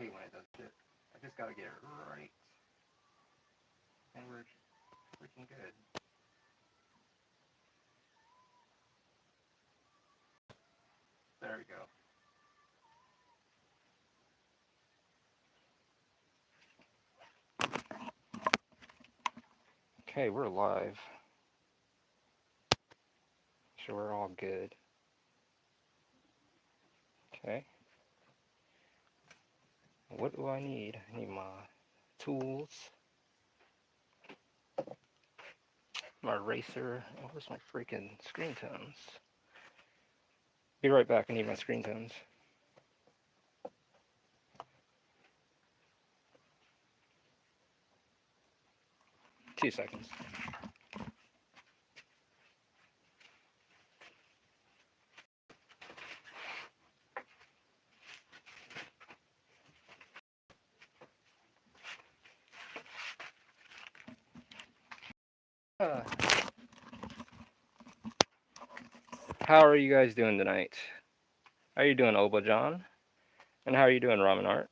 hate when it does shit. I just gotta get it right. And we're freaking good. There we go. Okay, we're live. So we're all good. Okay. What do I need? I need my tools, my eraser. Oh, where's my freaking screen tones? Be right back. I need my screen tones. 2 seconds. How are you guys doing tonight? How are you doing, Oba John? And how are you doing, Ramen Art?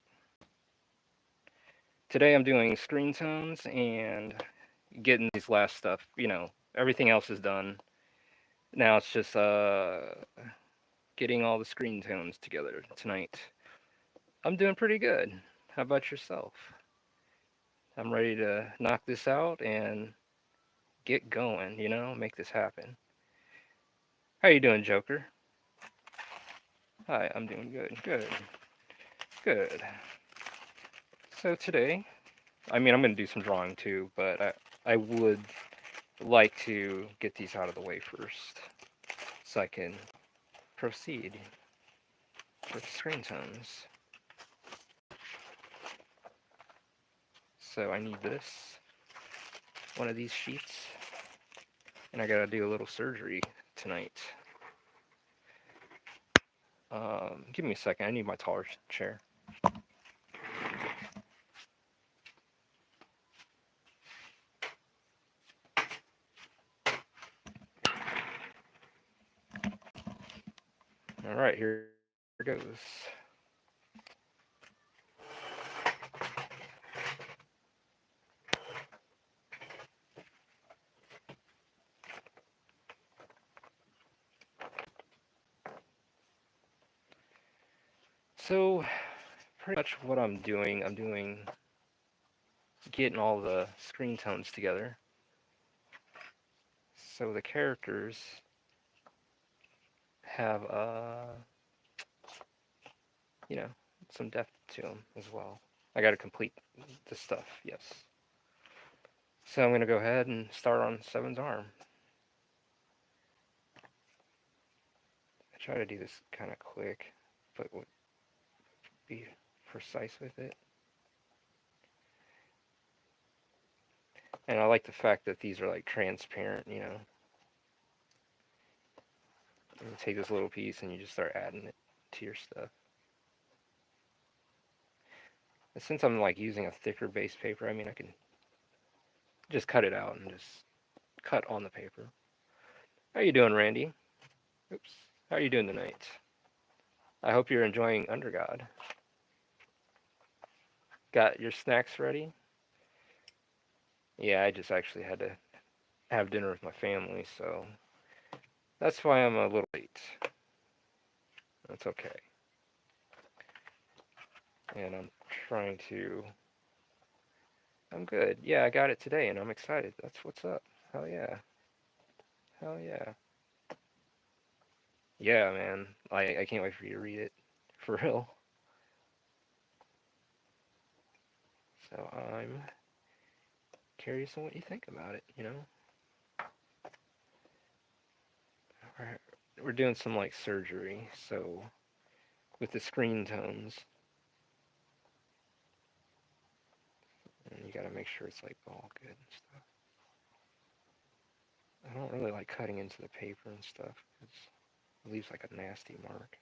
Today I'm doing screen tones and getting these last stuff. You know, everything else is done. Now it's just getting all the screen tones together tonight. I'm doing pretty good. How about yourself? I'm ready to knock this out and get going, you know, make this happen. How you doing, Joker? Hi, I'm doing good. Good. Good. So today, I mean, I'm going to do some drawing too, but I would like to get these out of the way first so I can proceed with screen tones. So I need this, one of these sheets, and I gotta do a little surgery tonight. Give me a second, I need my taller chair. Alright, here goes. So, pretty much what I'm doing getting all the screen tones together. So the characters have, you know, some depth to them as well. I gotta complete the stuff, yes. So I'm gonna go ahead and start on Seven's arm. I try to do this kind of quick, but be precise with it. And I like the fact that these are like transparent, you know. You take this little piece and you just start adding it to your stuff. And since I'm like using a thicker base paper, I mean I can just cut it out and just cut on the paper. How you doing, Randy? Oops. How are you doing tonight? I hope you're enjoying Undergod. Got your snacks ready? Yeah, I just actually had to have dinner with my family, so that's why I'm a little late. That's okay. And I'm trying to... I'm good. Yeah, I got it today, and I'm excited. That's what's up. Hell yeah. Hell yeah. Yeah, man. I can't wait for you to read it. For real. So I'm curious on what you think about it, you know? We're doing some, like, surgery, so... with the screen tones. And you gotta make sure it's, like, all good and stuff. I don't really like cutting into the paper and stuff, because it leaves, like, a nasty mark.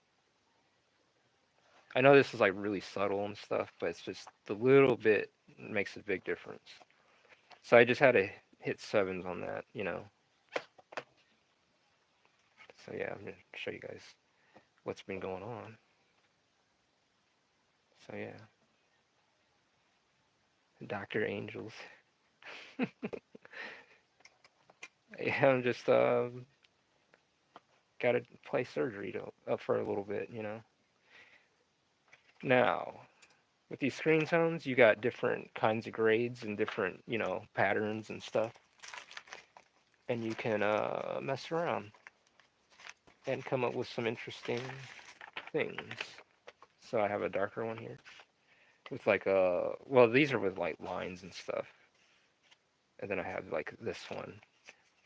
I know this is, like, really subtle and stuff, but it's just the little bit makes a big difference. So I just had to hit 7s on that, you know. So yeah, I'm gonna show you guys what's been going on. So yeah. Dr. Angels. Yeah, I'm just got to play surgery to up for a little bit, you know. Now, with these screen tones, you got different kinds of grades and different, you know, patterns and stuff, and you can mess around and come up with some interesting things. So I have a darker one here with like well, these are with like lines and stuff, and then I have like this one,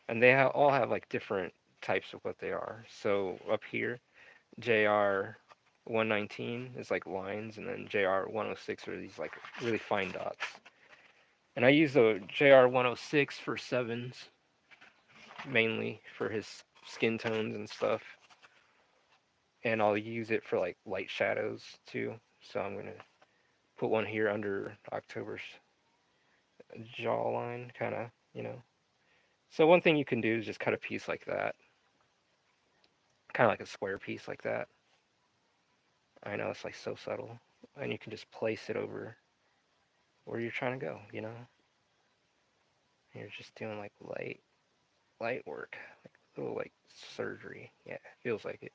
and they all have like different types of what they are. So up here, JR 119 is like lines, and then JR 106 are these like really fine dots. And I use the JR 106 for sevens, mainly for his skin tones and stuff. And I'll use it for like light shadows too. So I'm gonna put one here under October's jawline, kind of, you know. So one thing you can do is just cut a piece like that, kind of like a square piece like that. I know it's like so subtle, and you can just place it over where you're trying to go, you know. You're just doing like light work, like a little like surgery. Yeah, feels like it.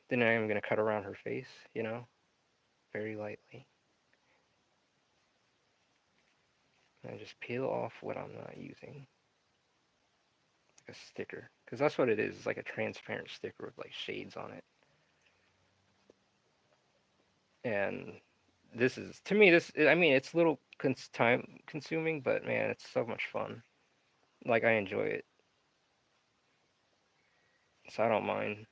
Then I am gonna cut around her face, you know, very lightly, and just peel off what I'm not using, like a sticker, because that's what it is. It's like a transparent sticker with like shades on it. And this is, to me, this, I mean, it's a little time consuming, but man, it's so much fun. Like I enjoy it, so I don't mind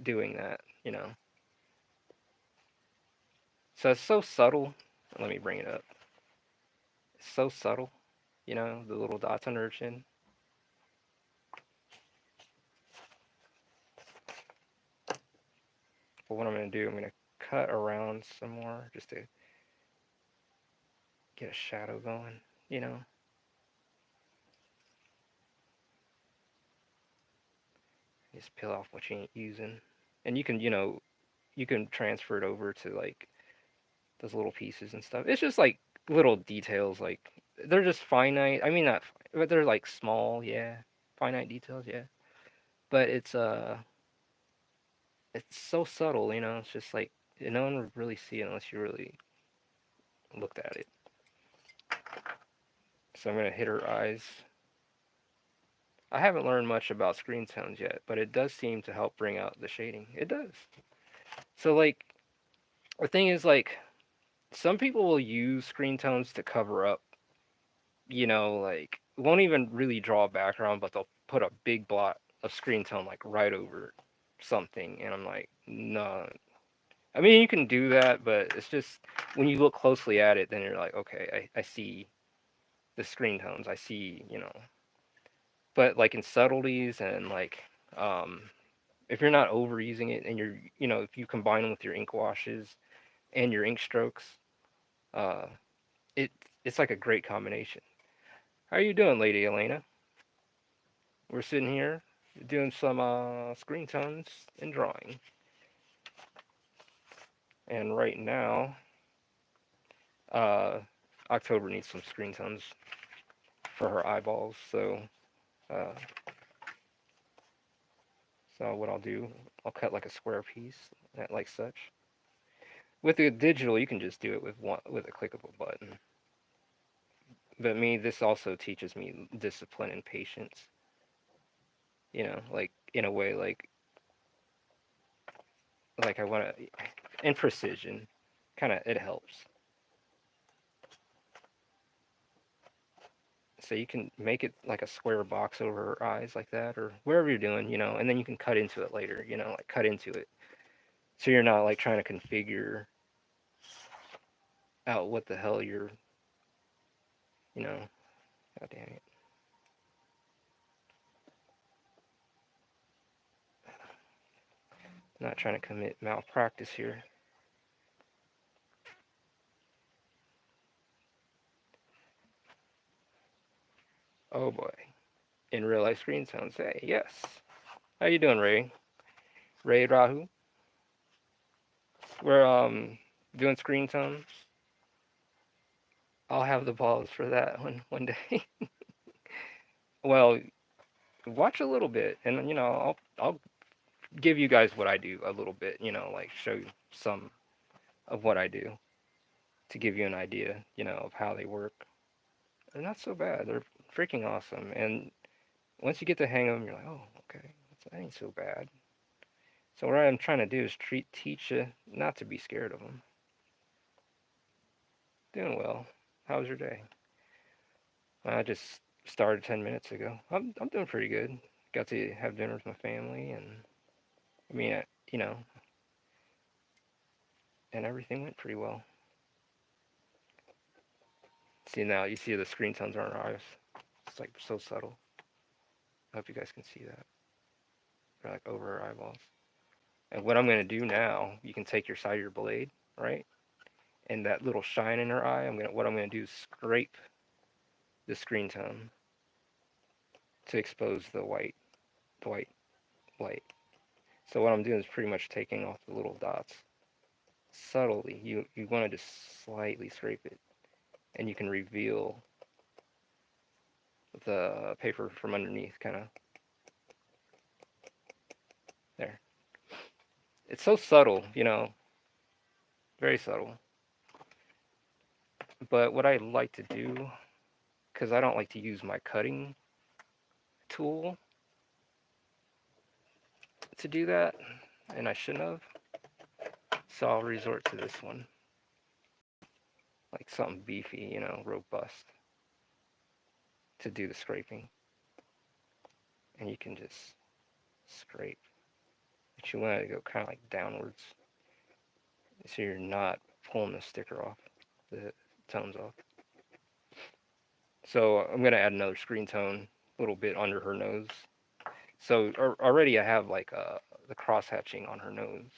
doing that, you know. So it's so subtle. Let me bring it up. It's so subtle, you know, the little dots under her chin. But what I'm gonna do, I'm gonna cut around some more just to get a shadow going, you know. Just peel off what you ain't using, and you can, you know, you can transfer it over to like those little pieces and stuff. It's just like little details, like they're just finite. I mean, not, but they're like small, yeah, finite details, yeah. But it's so subtle, you know. It's just like no one would really see it unless you really looked at it. So I'm gonna hit her eyes. I haven't learned much about screen tones yet, but it does seem to help bring out the shading. It does. So like the thing is like some people will use screen tones to cover up, you know, like won't even really draw a background, but they'll put a big blot of screen tone like right over something, and I'm like, no. I mean, you can do that, but it's just when you look closely at it, then you're like, okay, I see the screen tones. I see, you know, but like in subtleties and like if you're not overusing it and you're, you know, if you combine them with your ink washes and your ink strokes, uh, it it's like a great combination. How are you doing, Lady Elena? We're sitting here doing some screen tones and drawing, and right now, uh, October needs some screen tones for her eyeballs. Uh, so what I'll do, I'll cut like a square piece, like such. With the digital, you can just do it with with a click of a button. But me, this also teaches me discipline and patience. You know, like in a way, like I want to, and precision. Kind of, it helps. So you can make it like a square box over her eyes like that, or wherever you're doing, you know, and then you can cut into it later. You know, like cut into it. So you're not like trying to configure out what the hell you're, you know. God damn it. Not trying to commit malpractice here. Oh boy. In real life screen sounds. Hey, yes. How you doing, Ray? Ray Rahu? We're doing screen tones. I'll have the balls for that one day. Well, watch a little bit, and I'll give you guys what I do a little bit. Like show you some of what I do to give you an idea, of how they work. They're not so bad. They're freaking awesome. And once you get the hang of them, you're like, oh, okay, that ain't so bad. So what I'm trying to do is teach you not to be scared of them. Doing well. How was your day? I just started 10 minutes ago. I'm doing pretty good. Got to have dinner with my family, and I mean, you know, and everything went pretty well. See now, you see the screen tones on our eyes. It's like so subtle. I hope you guys can see that. They're like over our eyeballs. And what I'm gonna do now, you can take your side of your blade, right? And that little shine in her eye, what I'm gonna do is scrape the screen tone to expose the white light. So what I'm doing is pretty much taking off the little dots subtly. You want to just slightly scrape it, and you can reveal the paper from underneath, kind of there. It's so subtle, very subtle. But what I like to do, because I don't like to use my cutting tool to do that, and I shouldn't have, so I'll resort to this one, like something beefy, robust, to do the scraping. And you can just scrape. But you want it to go kind of like downwards, so you're not pulling the sticker off, the tones off. So I'm going to add another screen tone a little bit under her nose. So already I have like the cross hatching on her nose.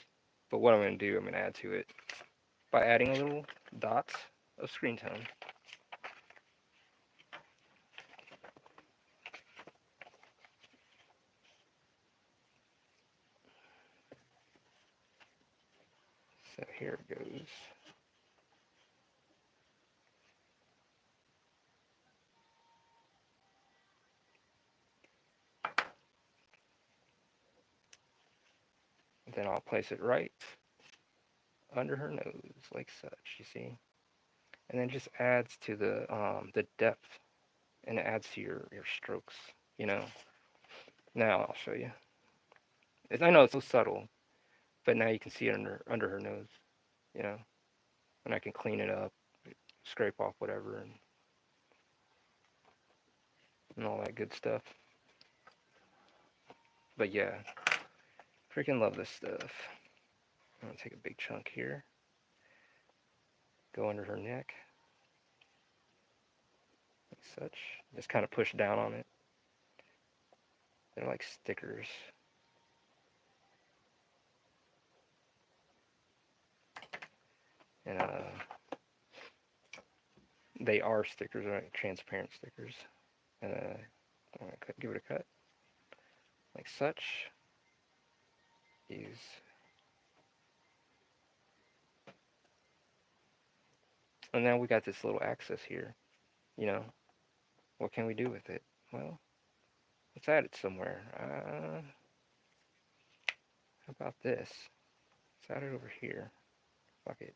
But what I'm going to do, I'm going to add to it by adding a little dots of screen tone. So here it goes. Then I'll place it right under her nose, like such, you see? And then just adds to the depth, and it adds to your strokes, you know? Now I'll show you. I know it's so subtle, but now you can see it under her nose, you know? And I can clean it up, scrape off whatever, and all that good stuff. But yeah, freaking love this stuff. I'm gonna take a big chunk here, go under her neck, like such. Just kind of push down on it. They're like stickers. And they are stickers, right? Transparent stickers. And I'm gonna give it a cut, like such. These. And now we got this little axis here. You know, what can we do with it? Well, let's add it somewhere. How about this? Let's add it over here. Fuck it.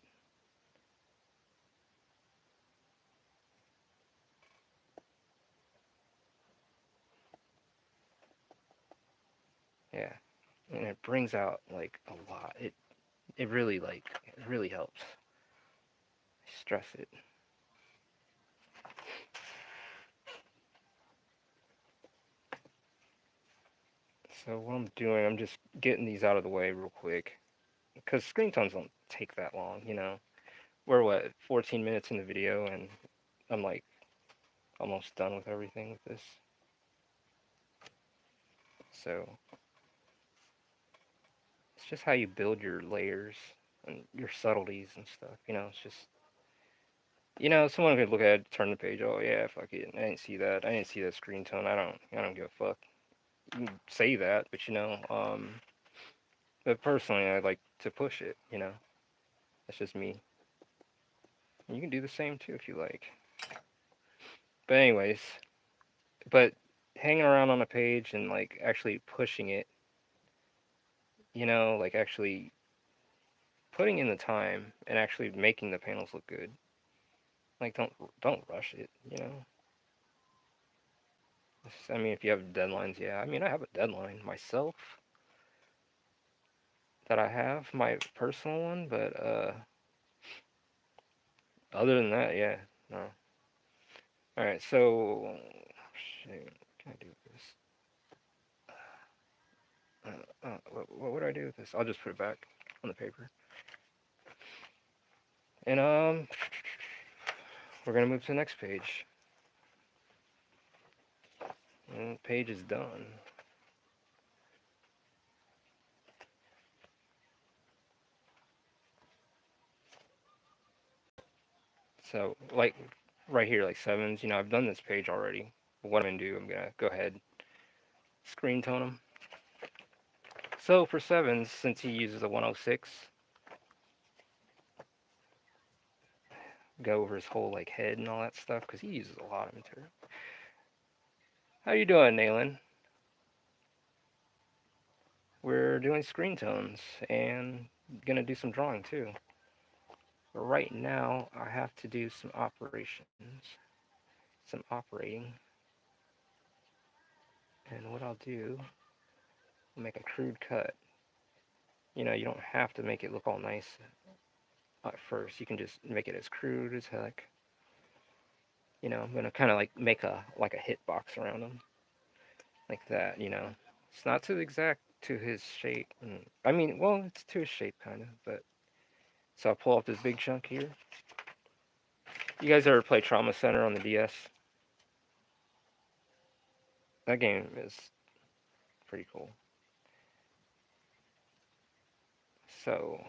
Yeah. And it brings out like a lot. It really helps. Stress it. So what I'm doing, I'm just getting these out of the way real quick, because screen tones don't take that long, We're what, 14 minutes in the video, and I'm like almost done with everything with this. So it's just how you build your layers and your subtleties and stuff, It's just, someone could look at it, turn the page, oh yeah, fuck it, I didn't see that. I didn't see that screen tone. I don't give a fuck. You can say that, but but personally, I like to push it. That's just me. You can do the same too if you like. But anyways, but hanging around on a page and like actually pushing it, like actually putting in the time and actually making the panels look good. Like don't rush it, I mean, if you have deadlines, yeah. I mean, I have a deadline myself that I have, my personal one, but other than that, yeah, no. All right, so shit, what can I do with this? What would I do with this? I'll just put it back on the paper. And we're gonna move to the next page. And the page is done. So like right here, like sevens, I've done this page already. But what I'm gonna do, I'm gonna go ahead, screen tone them. So for sevens, since he uses a 106, go over his whole like head and all that stuff because he uses a lot of material. How you doing, Nayland? We're doing screen tones and gonna do some drawing too. But right now, I have to do some operations, some operating, and what I'll do, I'll make a crude cut. You don't have to make it look all nice at first. You can just make it as crude as heck. I'm gonna kind of like make a hitbox around him, like that. It's not to exact to his shape. I mean, well, it's to his shape kind of, but so I'll pull off this big chunk here. You guys ever play Trauma Center on the DS? That game is pretty cool. So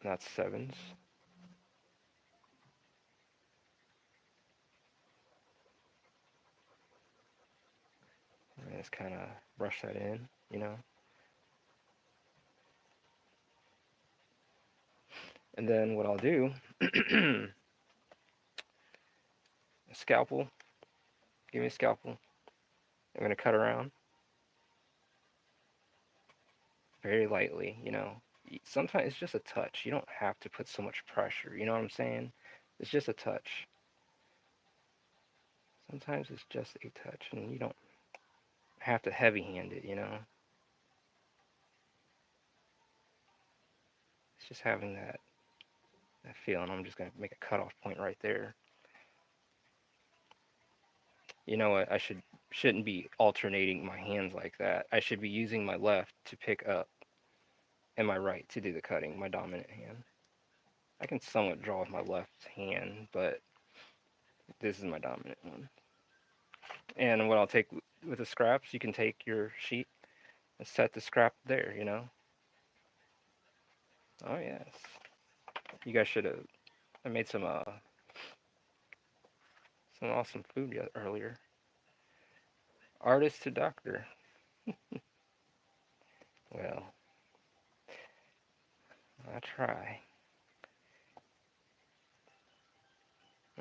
that's sevens. And just kind of brush that in. And then what I'll do, a scalpel. Give me a scalpel. I'm gonna cut around very lightly. Sometimes it's just a touch. You don't have to put so much pressure. You know what I'm saying? It's just a touch. Sometimes it's just a touch, and you don't have to heavy hand it. It's just having that feeling. I'm just gonna make a cutoff point right there. You know what? Shouldn't be alternating my hands like that. I should be using my left to pick up and my right to do the cutting, my dominant hand. I can somewhat draw with my left hand, but this is my dominant one. And what I'll take with the scraps, you can take your sheet and set the scrap there. Oh yes. You guys should have. I made some awesome food earlier. Artist to doctor. Well, I try.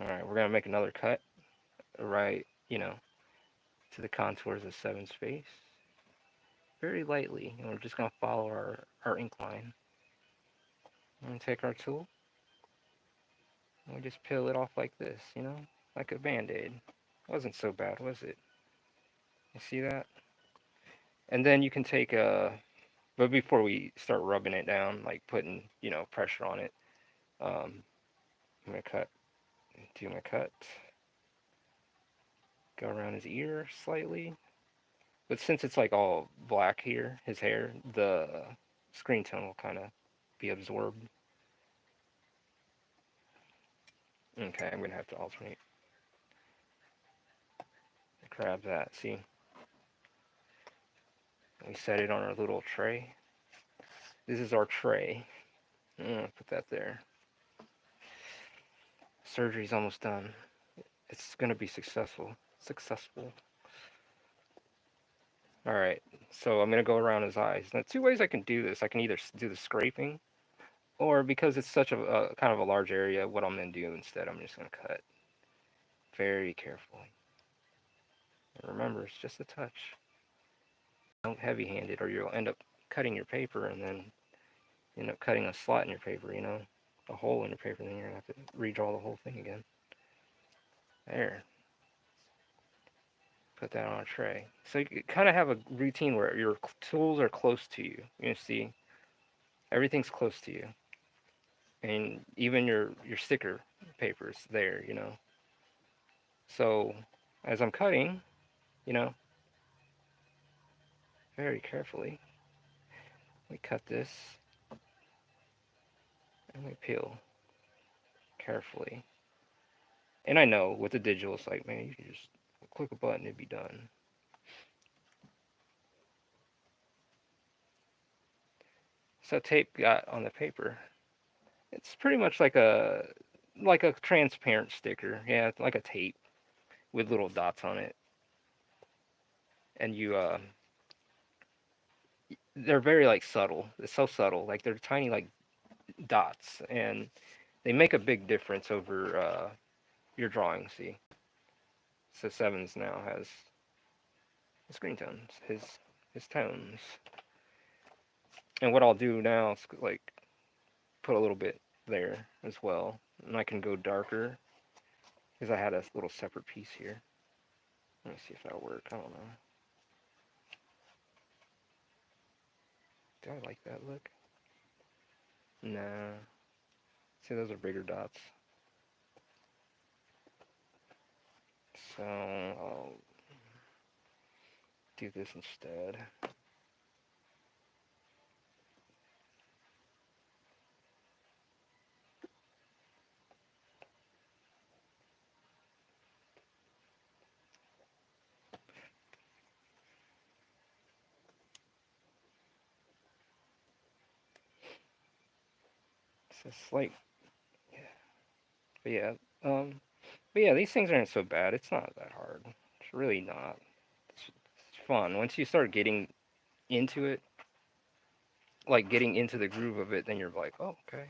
All right, we're gonna make another cut right, to the contours of seven space, very lightly, and we're just gonna follow our ink line. I'm gonna take our tool and we just peel it off like this, like a band-aid. Wasn't so bad, was it? You see that? And then you can take but before we start rubbing it down, like putting, pressure on it, I'm gonna do my cut, go around his ear slightly. But since it's like all black here, his hair, the screen tone will kind of be absorbed. Okay, I'm gonna have to alternate. Grab that. See, we set it on our little tray. This is our tray. I'm gonna put that there. Surgery's almost done. It's gonna be successful. Successful. All right. So I'm gonna go around his eyes. Now, two ways I can do this. I can either do the scraping, Or because it's such a kind of a large area, what I'm going to do instead, I'm just going to cut very carefully. And remember, it's just a touch. Don't heavy-handed, or you'll end up cutting your paper and then end up cutting a slot in your paper, a hole in your paper, and then you're going to have to redraw the whole thing again. There. Put that on a tray. So you kind of have a routine where your tools are close to you. You see, everything's close to you, and even your sticker paper's there. So as I'm cutting, you know, very carefully, we cut this and we peel carefully. And I know with the digital, it's like, man, you can just click a button, it'd be done. So tape got on the paper. It's pretty much like a transparent sticker. Yeah, it's like a tape with little dots on it. And they're very like subtle. It's so subtle. Like they're tiny like dots, and they make a big difference over your drawing. See, so Sevens now has his green tones, his tones. And what I'll do now is like put a little bit there as well, and I can go darker because I had a little separate piece here. Let me see if that'll work. I don't know. Do I like that look? Nah. See, those are bigger dots. So I'll do this instead. It's a slight, yeah. But yeah, um, but yeah, these things aren't so bad. It's not that hard. It's really not. It's fun. Once you start getting into it, like getting into the groove of it, then you're like, oh, okay,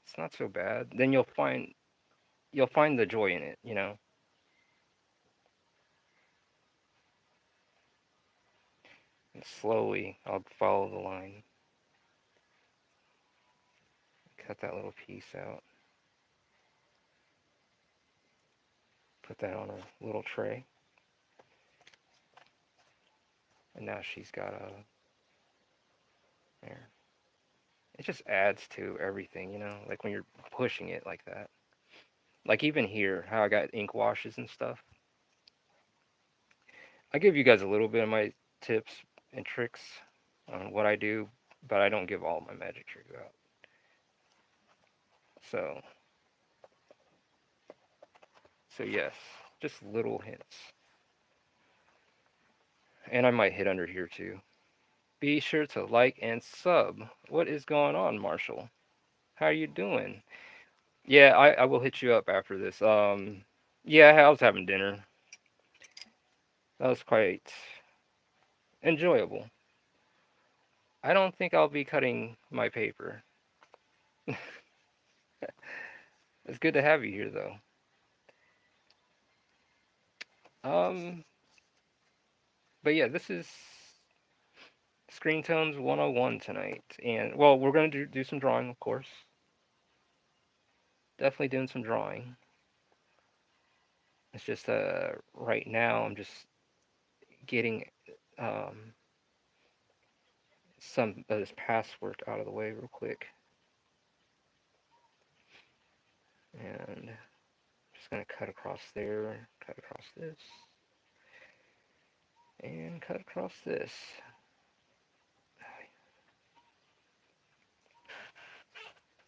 it's not so bad. Then you'll find the joy in it. And slowly, I'll follow the line. Cut that little piece out. Put that on a little tray. And now she's got a there. It just adds to everything, like when you're pushing it like that. Like even here, how I got ink washes and stuff. I give you guys a little bit of my tips and tricks on what I do, but I don't give all my magic tricks out. So, so yes, just little hints. And I might hit under here too. Be sure to like and sub. What is going on, Marshall? How are you doing? Yeah, I will hit you up after this. Yeah, I was having dinner. That was quite enjoyable. I don't think I'll be cutting my paper. It's good to have you here, though. Um, but yeah, this is Screen Tones 101 tonight. And, well, we're going to do some drawing, of course. Definitely doing some drawing. It's just, right now, I'm just getting, um, some of this past work out of the way real quick. And just going to cut across there, cut across this, and cut across this.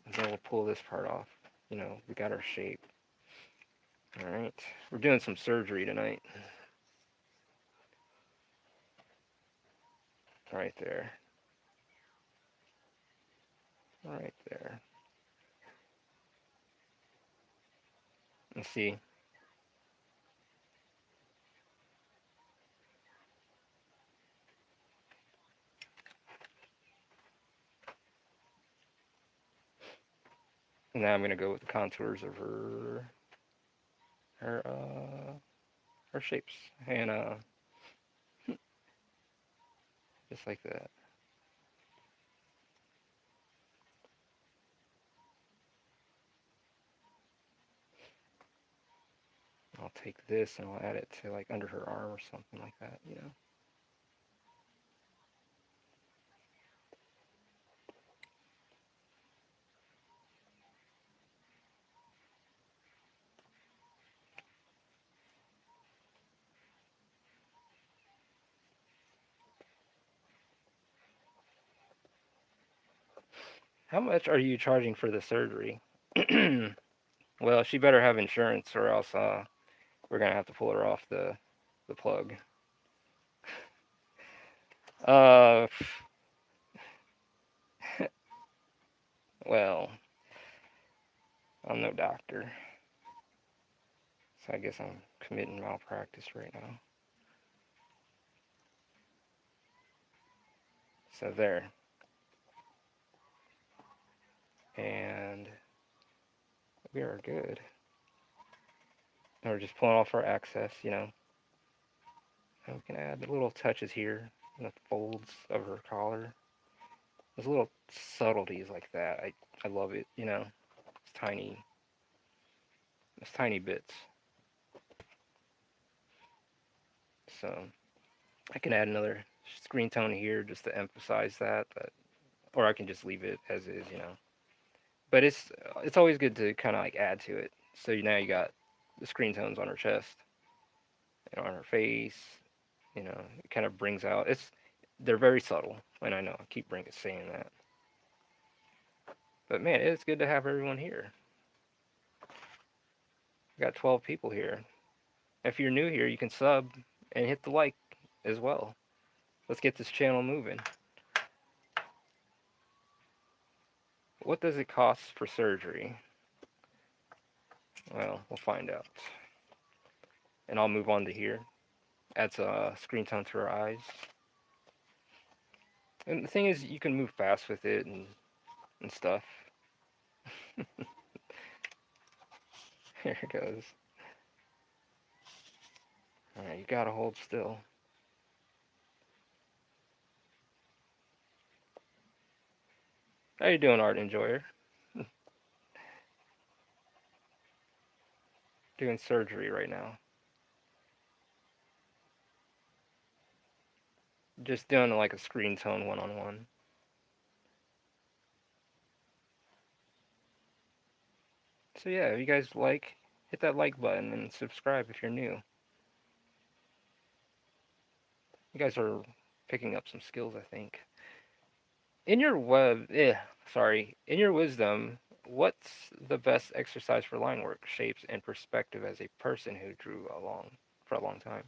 And then we'll pull this part off. We got our shape. All right. We're doing some surgery tonight. Right there. Right there. And see. And now I'm gonna go with the contours of her her shapes, and just like that. I'll take this and I'll add it to like under her arm or something like that, you know. How much are you charging for the surgery? Well, she better have insurance, or else we're gonna have to pull her off the plug. Uh, well, I'm no doctor, so I guess I'm committing malpractice right now. So there, and we are good. And we're just pulling off our excess, you know. And we can add the little touches here in the folds of her collar. There's little subtleties like that. I love it, you know. It's tiny bits. So I can add another screen tone here just to emphasize that, but, or I can just leave it as is, you know. But it's always good to kind of like add to it. So now you got the screen tones on her chest, and on her face. You know, it kind of brings out. They're very subtle, and I know I keep saying that. But man, it's good to have everyone here. We got 12 people here. If you're new here, you can sub and hit the like as well. Let's get this channel moving. What does it cost for surgery? Well, we'll find out. And I'll move on to here. Adds a screen tone to her eyes. And the thing is, you can move fast with it and stuff. Here it goes. Alright, you gotta hold still. How you doing, art enjoyer? Doing surgery right now. Just doing like a screen tone one-on-one. So yeah, if you guys like, hit that like button and subscribe if you're new. You guys are picking up some skills, I think. In your wisdom, what's the best exercise for line work, shapes, and perspective as a person who drew for a long time?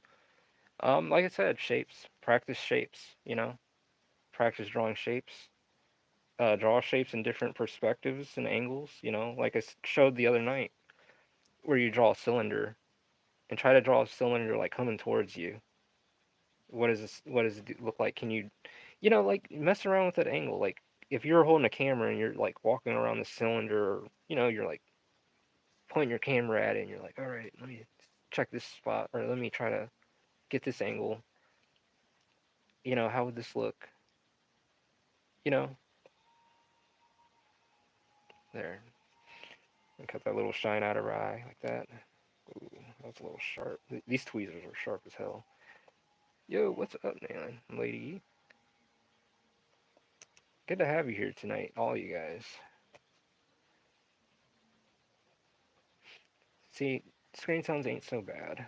Like I said, shapes. Practice shapes. You know, practice drawing shapes. Draw shapes in different perspectives and angles. You know, like I showed the other night, where you draw a cylinder and try to draw a cylinder like coming towards you. What does this? What does it look like? Can you, you know, like mess around with that angle? Like if you're holding a camera and you're like walking around the cylinder, or, you know, you're like pointing your camera at it, and you're like, all right, let me check this spot, or let me try to get this angle. You know, how would this look? You know, there. And cut that little shine out of her eye like that. Ooh, that's a little sharp. These tweezers are sharp as hell. Yo, what's up, man, lady? Good to have you here tonight, all you guys. See, screen sounds ain't so bad.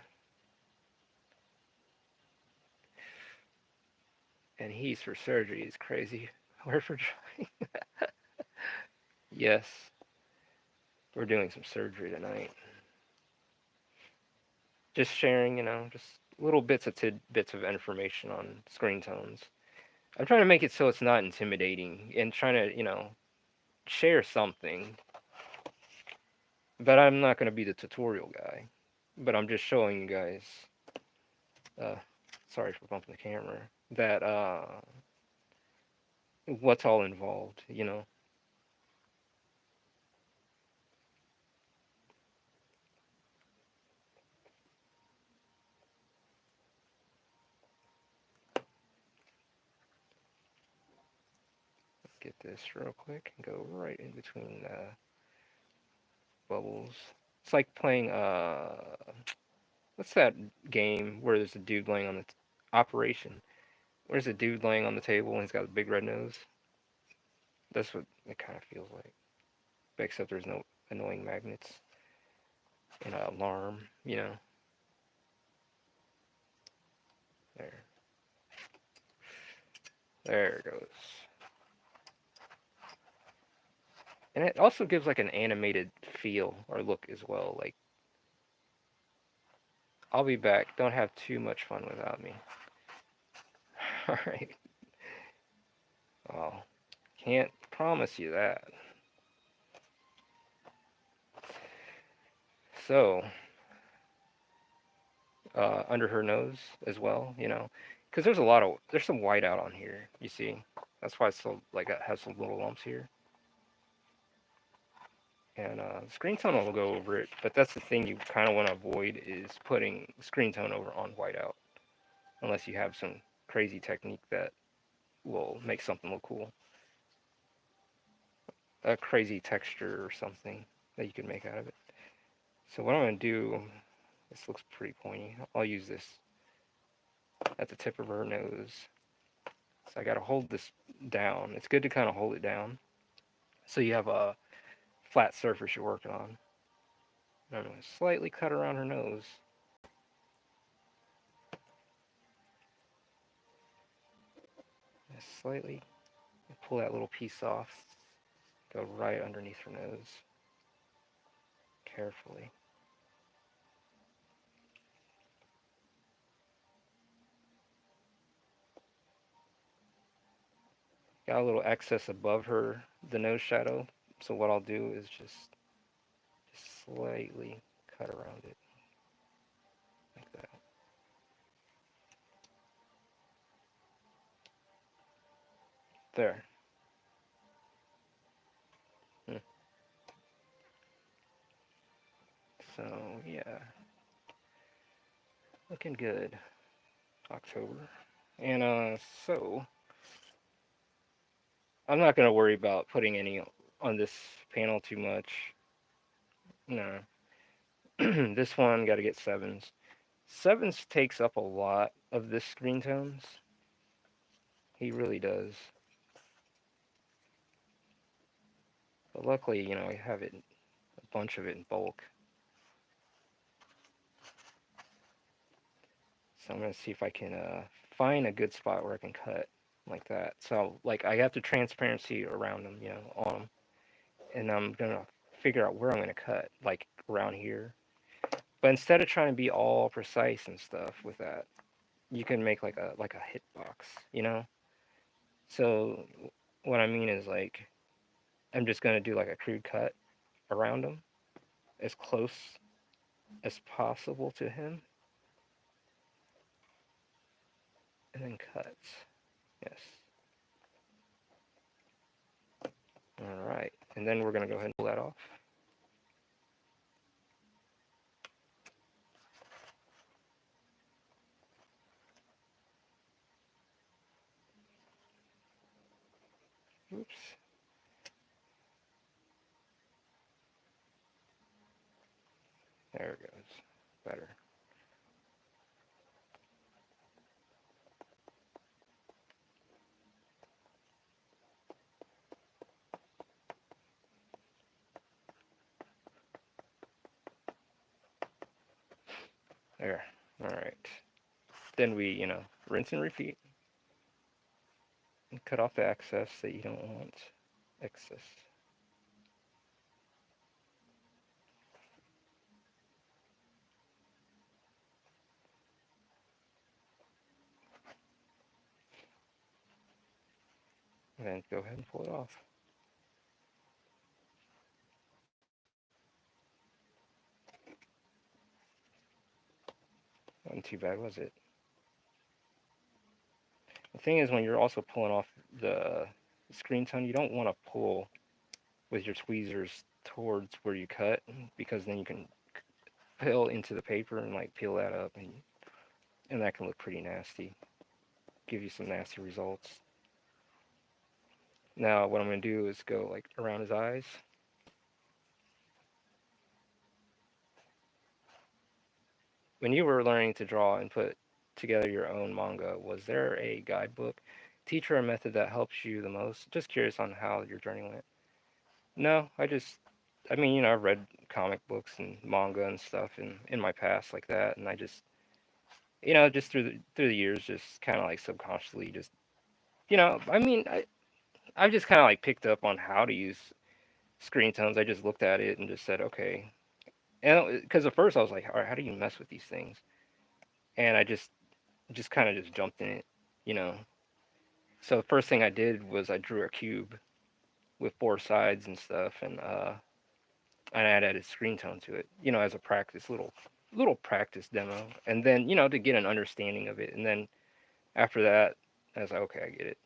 And he's for surgery is crazy. We're for trying. Yes, we're doing some surgery tonight. Just sharing, you know, just little bits of tidbits of information on screen tones. I'm trying to make it so it's not intimidating and trying to, you know, share something. But I'm not going to be the tutorial guy. But I'm just showing you guys. Uh, sorry for bumping the camera. That what's all involved, you know. get this real quick and go right in between the bubbles. It's like playing what's that game where there's a dude laying on the Operation? Where's a dude laying on the table and he's got a big red nose? That's what it kind of feels like. But except there's no annoying magnets and an alarm, you know. There. There it goes. And it also gives like an animated feel or look as well. Like, I'll be back. Don't have too much fun without me. Alright. Well, can't promise you that. So, under her nose as well, you know, because there's some white out on here. You see, that's why it's so like it has some little lumps here. And screen tone will go over it, but that's the thing you kind of want to avoid is putting screen tone over on whiteout, unless you have some crazy technique that will make something look cool, a crazy texture or something that you can make out of it. So what I'm gonna do, this looks pretty pointy. I'll use this at the tip of her nose. So I gotta hold this down. It's good to kind of hold it down so you have a flat surface you're working on. And I'm gonna slightly cut around her nose. Just slightly pull that little piece off. Go right underneath her nose. Carefully. Got a little excess above the nose shadow. So what I'll do is just slightly cut around it. Like that. There. Hmm. So, yeah. Looking good. October. And, so, I'm not going to worry about putting any on this panel too much. No. This one, got to get sevens. Sevens takes up a lot of this screen tones. He really does. But luckily, you know, I have a bunch of it in bulk. So I'm going to see if I can find a good spot where I can cut like that. So, like, I have the transparency around them, you know, on them. And I'm going to figure out where I'm going to cut, like, around here. But instead of trying to be all precise and stuff with that, you can make like a hitbox, you know? So what I mean is, like, I'm just going to do like a crude cut around him as close as possible to him. And then cuts. Yes. All right. And then we're going to go ahead and pull that off. Oops. There it goes. Better. There. All right. Then we, you know, rinse and repeat. And cut off the excess that you don't want. Excess. And then go ahead and pull it off. Wasn't too bad, was it? The thing is, when you're also pulling off the screen tone, you don't want to pull with your tweezers towards where you cut, because then you can peel into the paper and like peel that up, and that can look pretty nasty. Give you some nasty results. Now what I'm gonna do is go like around his eyes. When you were learning to draw and put together your own manga, was there a guidebook, teacher, or method that helps you the most? Just curious on how your journey went. No, I mean, I've read comic books and manga and stuff in my past like that, and I just, just through the years, just kind of like subconsciously, just, I mean, I've just kind of like picked up on how to use screen tones. I just looked at it and just said, okay, and because at first I was like, all right, how do you mess with these things? And I just kind of just jumped in it, you know. So the first thing I did was I drew a cube with four sides and stuff, and I added screen tone to it, as a practice little practice demo, and then to get an understanding of it, and then after that, I was like, okay, I get it.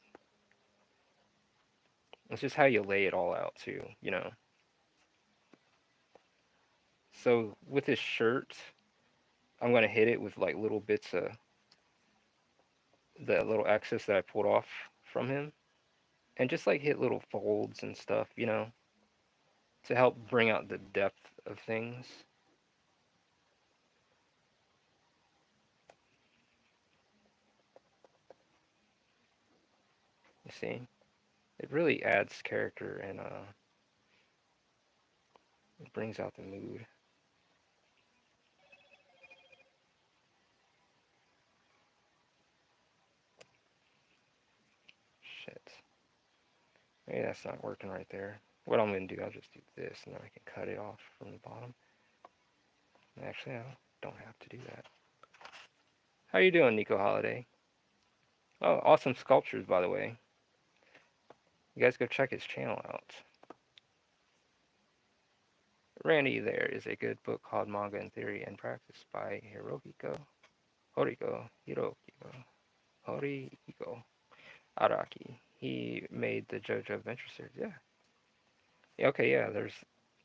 It's just how you lay it all out too. So with this shirt, I'm gonna hit it with like little bits of the little excess that I pulled off from him, and just like hit little folds and stuff, to help bring out the depth of things. You see, it really adds character and it brings out the mood. Shit, maybe that's not working right there. What I'm gonna do, I'll just do this, and then I can cut it off from the bottom. Actually, I don't have to do that. How you doing, Nico Holiday? Oh, awesome sculptures, by the way. You guys go check his channel out. Randy, there is a good book called Manga in Theory and Practice by Horihiko Araki. He made the JoJo Adventure series. Yeah. Yeah, okay, yeah.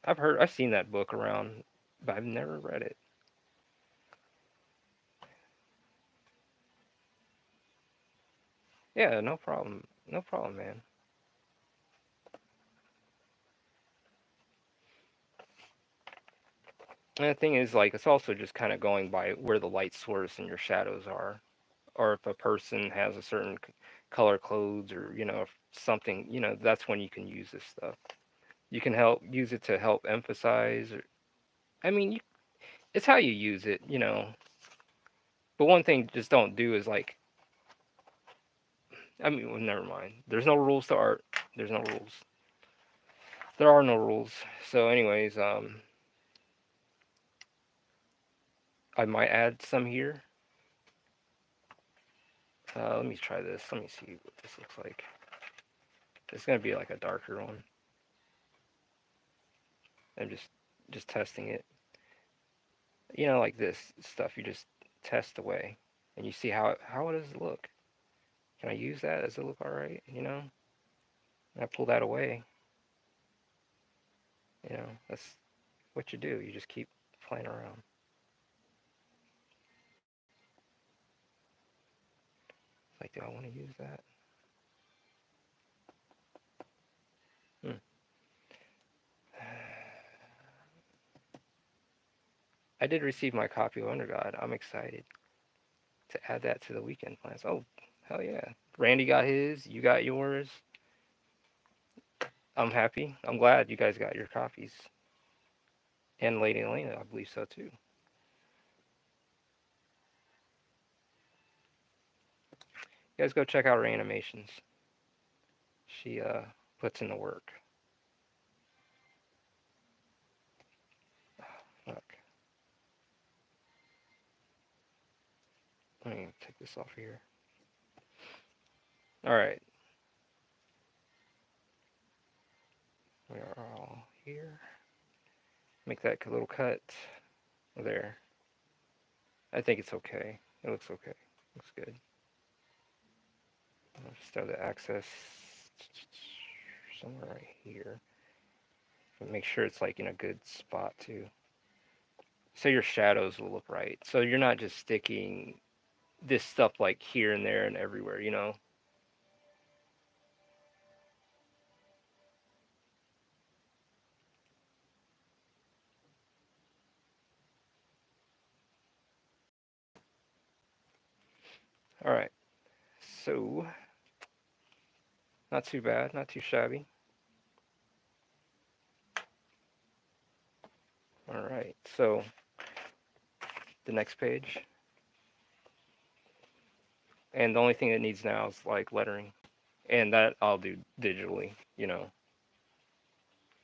I've seen that book around, but I've never read it. Yeah, no problem. No problem, man. And the thing is, like, it's also just kind of going by where the light source and your shadows are, or if a person has a certain color codes, or if something, that's when you can use this stuff. You can help use it to help emphasize, or I mean, it's how you use it. But one thing just don't do is like, I mean, well, never mind. There's no rules to art. There's no rules. There are no rules. So, anyways, I might add some here. Let me try this. Let me see what this looks like. It's gonna be like a darker one. I'm just testing it. Like this stuff, you just test away, and you see how does it look. Can I use that? Does it look all right? And I pull that away. That's what you do. You just keep playing around. Like, do I want to use that? Hmm. I did receive my copy of Undergod. I'm excited to add that to the weekend plans. Oh, hell yeah. Randy got his. You got yours. I'm happy. I'm glad you guys got your copies. And Lady Elena, I believe so too. You guys go check out her animations. She puts in the work. Look, let me take this off here. All right, we are all here. Make that little cut there. I think it's okay. It looks okay. Looks good. I'll just have the access somewhere right here. But make sure it's like in a good spot too. So your shadows will look right. So you're not just sticking this stuff like here and there and everywhere. All right, so not too bad, not too shabby. All right, so the next page, and the only thing it needs now is like lettering, and that I'll do digitally, you know.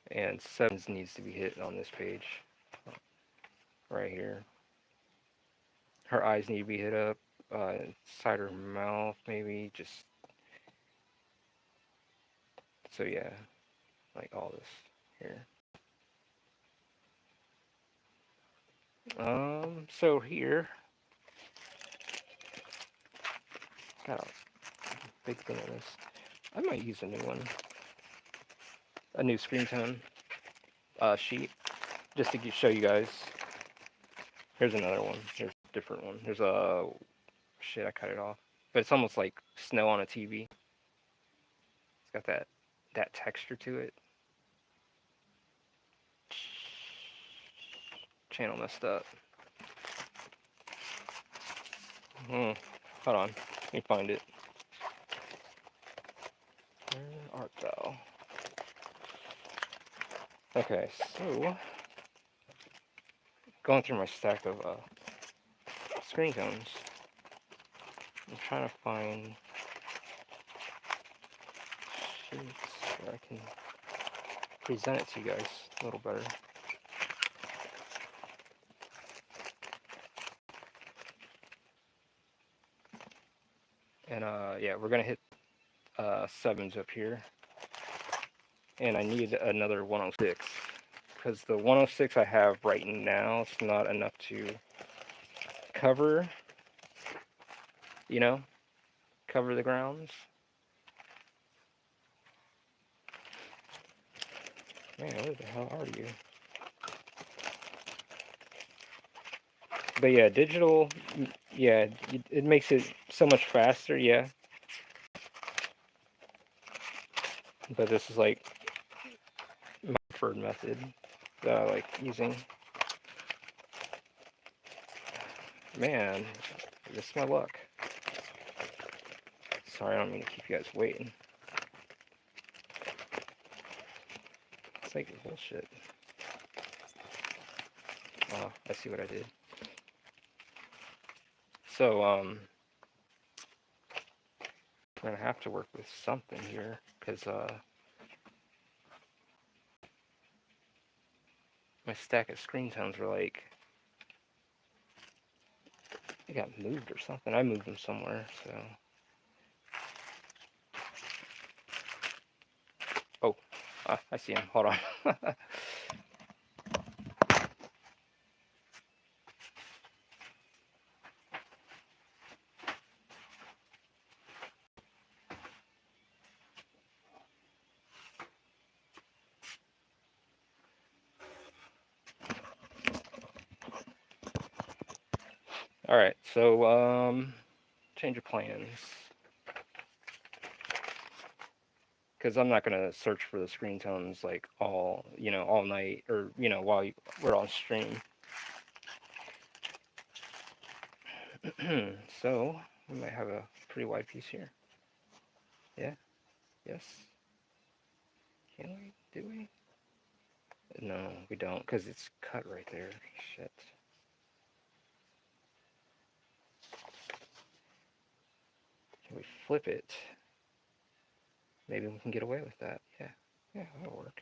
And sevens needs to be hit on this page, right here. Her eyes need to be hit up, inside her mouth maybe, just so yeah, like all this here. So here, got a big thing of this. I might use a new one, a new screen tone sheet, just to show you guys. Here's another one. Here's a different one. There's a shit. I cut it off, but it's almost like snow on a TV. It's got that texture to it. Channel messed up. Hmm. Hold on. Let me find it. Where art thou? Okay, so going through my stack of screen tones, I'm trying to find sheets where I can present it to you guys a little better. And yeah, we're gonna hit sevens up here, and I need another 106 because the 106 I have right now is not enough to cover, you know, cover the grounds. Man, where the hell are you? But yeah, digital, yeah, it makes it so much faster, yeah. But this is like my preferred method that I like using. Man, this is my luck. Sorry, I don't mean to keep you guys waiting. It's like bullshit. Oh, I see what I did. So, I'm gonna have to work with something here, because, my stack of screen tones were like, they got moved or something. I moved them somewhere, so. Oh, I see him. Hold on. Alright, so, change of plans. Because I'm not gonna search for the screen tones like all, all night, or, while we're on stream. So, we might have a pretty wide piece here. Yeah? Yes? Can we? Do we? No, we don't, because it's cut right there. Shit. Can we flip it? Maybe we can get away with that. Yeah, that'll work.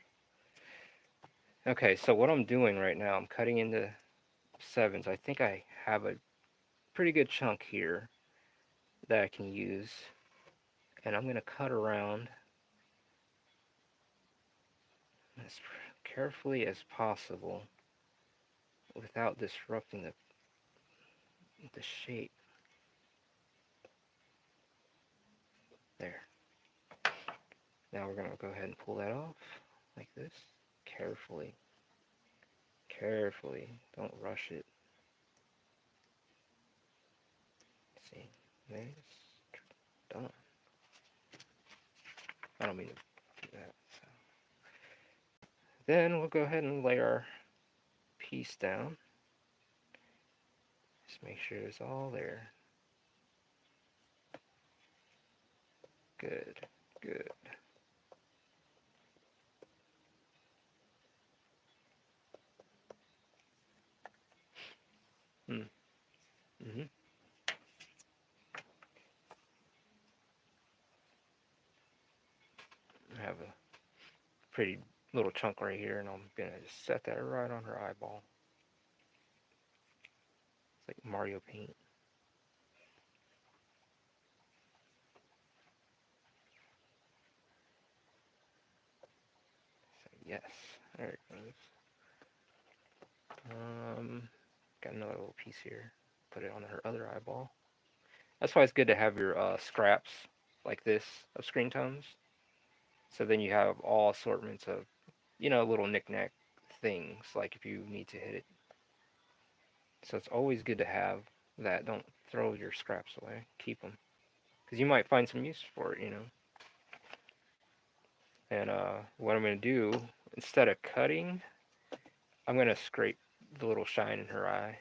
Okay, so what I'm doing right now, I'm cutting into sevens. I think I have a pretty good chunk here that I can use. And I'm going to cut around as carefully as possible without disrupting the shape. There. Now we're going to go ahead and pull that off like this. Carefully. Carefully. Don't rush it. Let's see. Nice. Done. I don't mean to do that. So. Then we'll go ahead and lay our piece down. Just make sure it's all there. Good. Good. Hmm. Mm-hmm. I have a pretty little chunk right here, and I'm gonna just set that right on her eyeball. It's like Mario paint. So yes, there it goes. Got another little piece here. Put it on her other eyeball. That's why it's good to have your scraps like this of screen tones. So then you have all assortments of, little knickknack things, like if you need to hit it. So it's always good to have that. Don't throw your scraps away. Keep them. Because you might find some use for it. And what I'm going to do, instead of cutting, I'm going to scrape the little shine in her eye.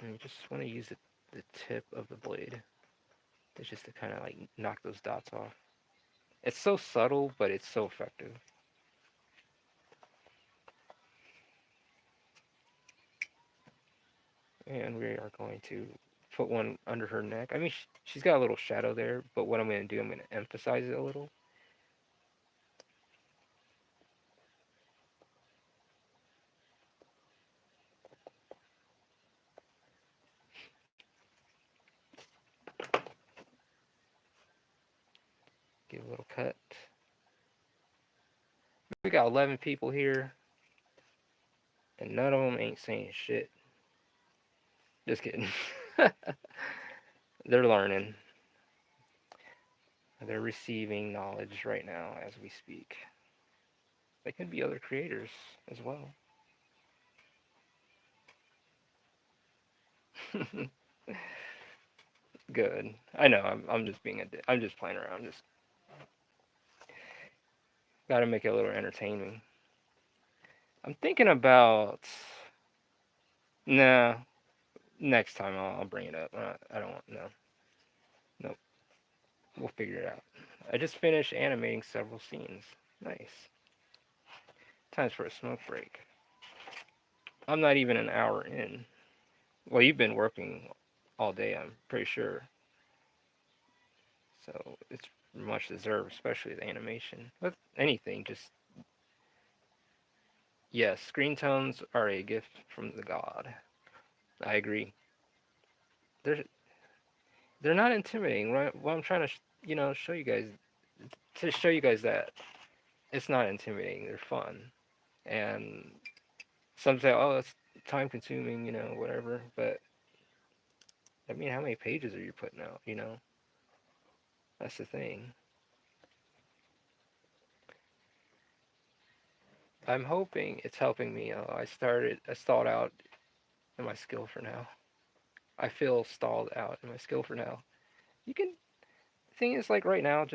And you just want to use the tip of the blade. It's just to kind of like knock those dots off. It's so subtle, but it's so effective. And we are going to put one under her neck. I mean, she's got a little shadow there, but what I'm going to do, I'm going to emphasize it a little. Give a little cut. We got 11 people here, and none of them ain't saying shit. Just kidding. They're learning. They're receiving knowledge right now as we speak. They could be other creators as well. Good. I know. I'm just being I'm just playing around. Just got to make it a little entertaining. I'm thinking about. Nah. Next time I'll bring it up. I don't want. No. Nope. We'll figure it out. I just finished animating several scenes. Nice. Time's for a smoke break. I'm not even an hour in. Well, you've been working all day, I'm pretty sure. So it's much deserved, especially the animation. With anything, just yes, screen tones are a gift from the god. I agree. They're they're not intimidating. Right? What I'm trying to show you guys that it's not intimidating. They're fun, and some say, oh, it's time consuming, whatever. But I mean, how many pages are you putting out? That's the thing. I'm hoping it's helping me. I stalled out in my skill for now. I feel stalled out in my skill for now. You can, the thing is, like right now,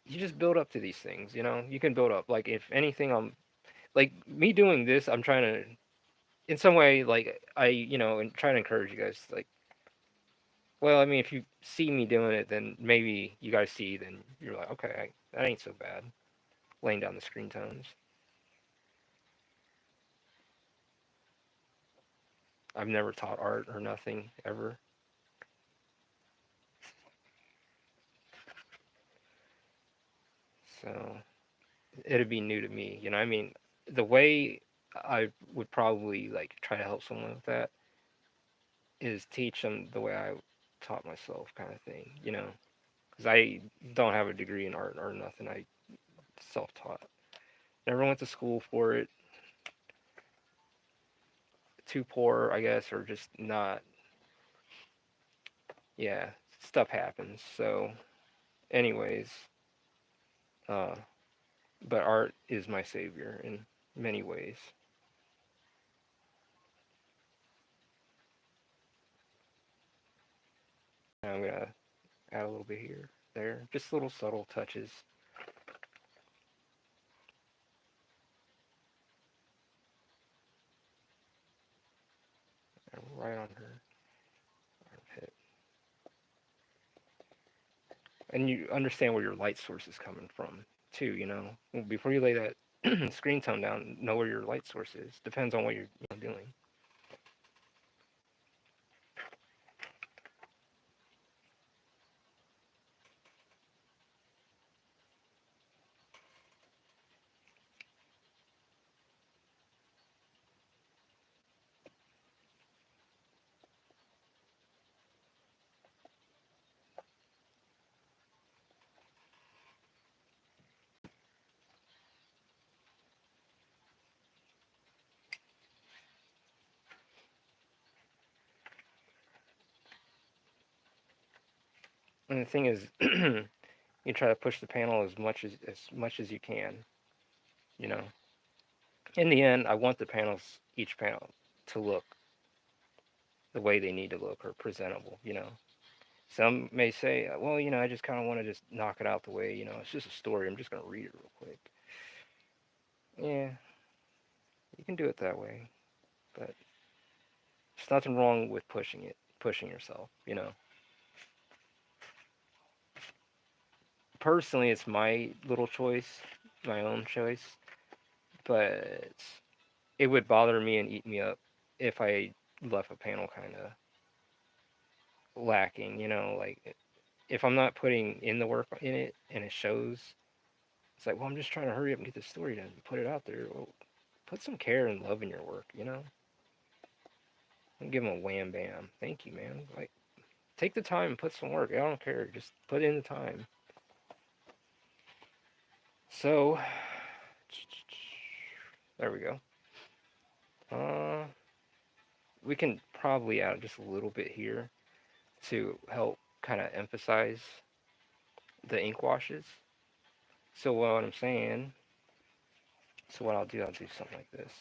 you just build up to these things, You can build up. Like, if anything, like, me doing this, I'm trying to, in some way, like, and trying to encourage you guys, like, well, I mean, if you see me doing it, then maybe you guys see, then you're like, okay, that ain't so bad. Laying down the screen tones. I've never taught art or nothing ever. So it'd be new to me. I mean, the way I would probably like try to help someone with that is teach them the way I taught myself, kind of thing. Because I don't have a degree in art or nothing. I self-taught. Never went to school for it. Too poor, I guess, or just not. Yeah, stuff happens. So, anyways, uh, but art is my savior in many ways. I'm gonna add a little bit here, there, just little subtle touches. right on her armpit. And you understand where your light source is coming from too. Before you lay that screen tone down, know where your light source is. Depends on what you're doing. And the thing is, you try to push the panel as much as you can. You know, in the end, I want the panels, each panel, to look the way they need to look or presentable. Some may say, well, I just kind of want to just knock it out the way. It's just a story. I'm just gonna read it real quick. Yeah, you can do it that way, but there's nothing wrong with pushing yourself. Personally, it's my little choice, my own choice, but it would bother me and eat me up if I left a panel kind of lacking. Like if I'm not putting in the work in it and it shows, it's like, well, I'm just trying to hurry up and get the story done and put it out there. Well, put some care and love in your work. Don't give them a wham bam. Thank you, man. Like, take the time and put some work. I don't care. Just put in the time. So, there we go. Uh, we can probably add just a little bit here to help kind of emphasize the ink washes. So what I'm saying, so what I'll do something like this.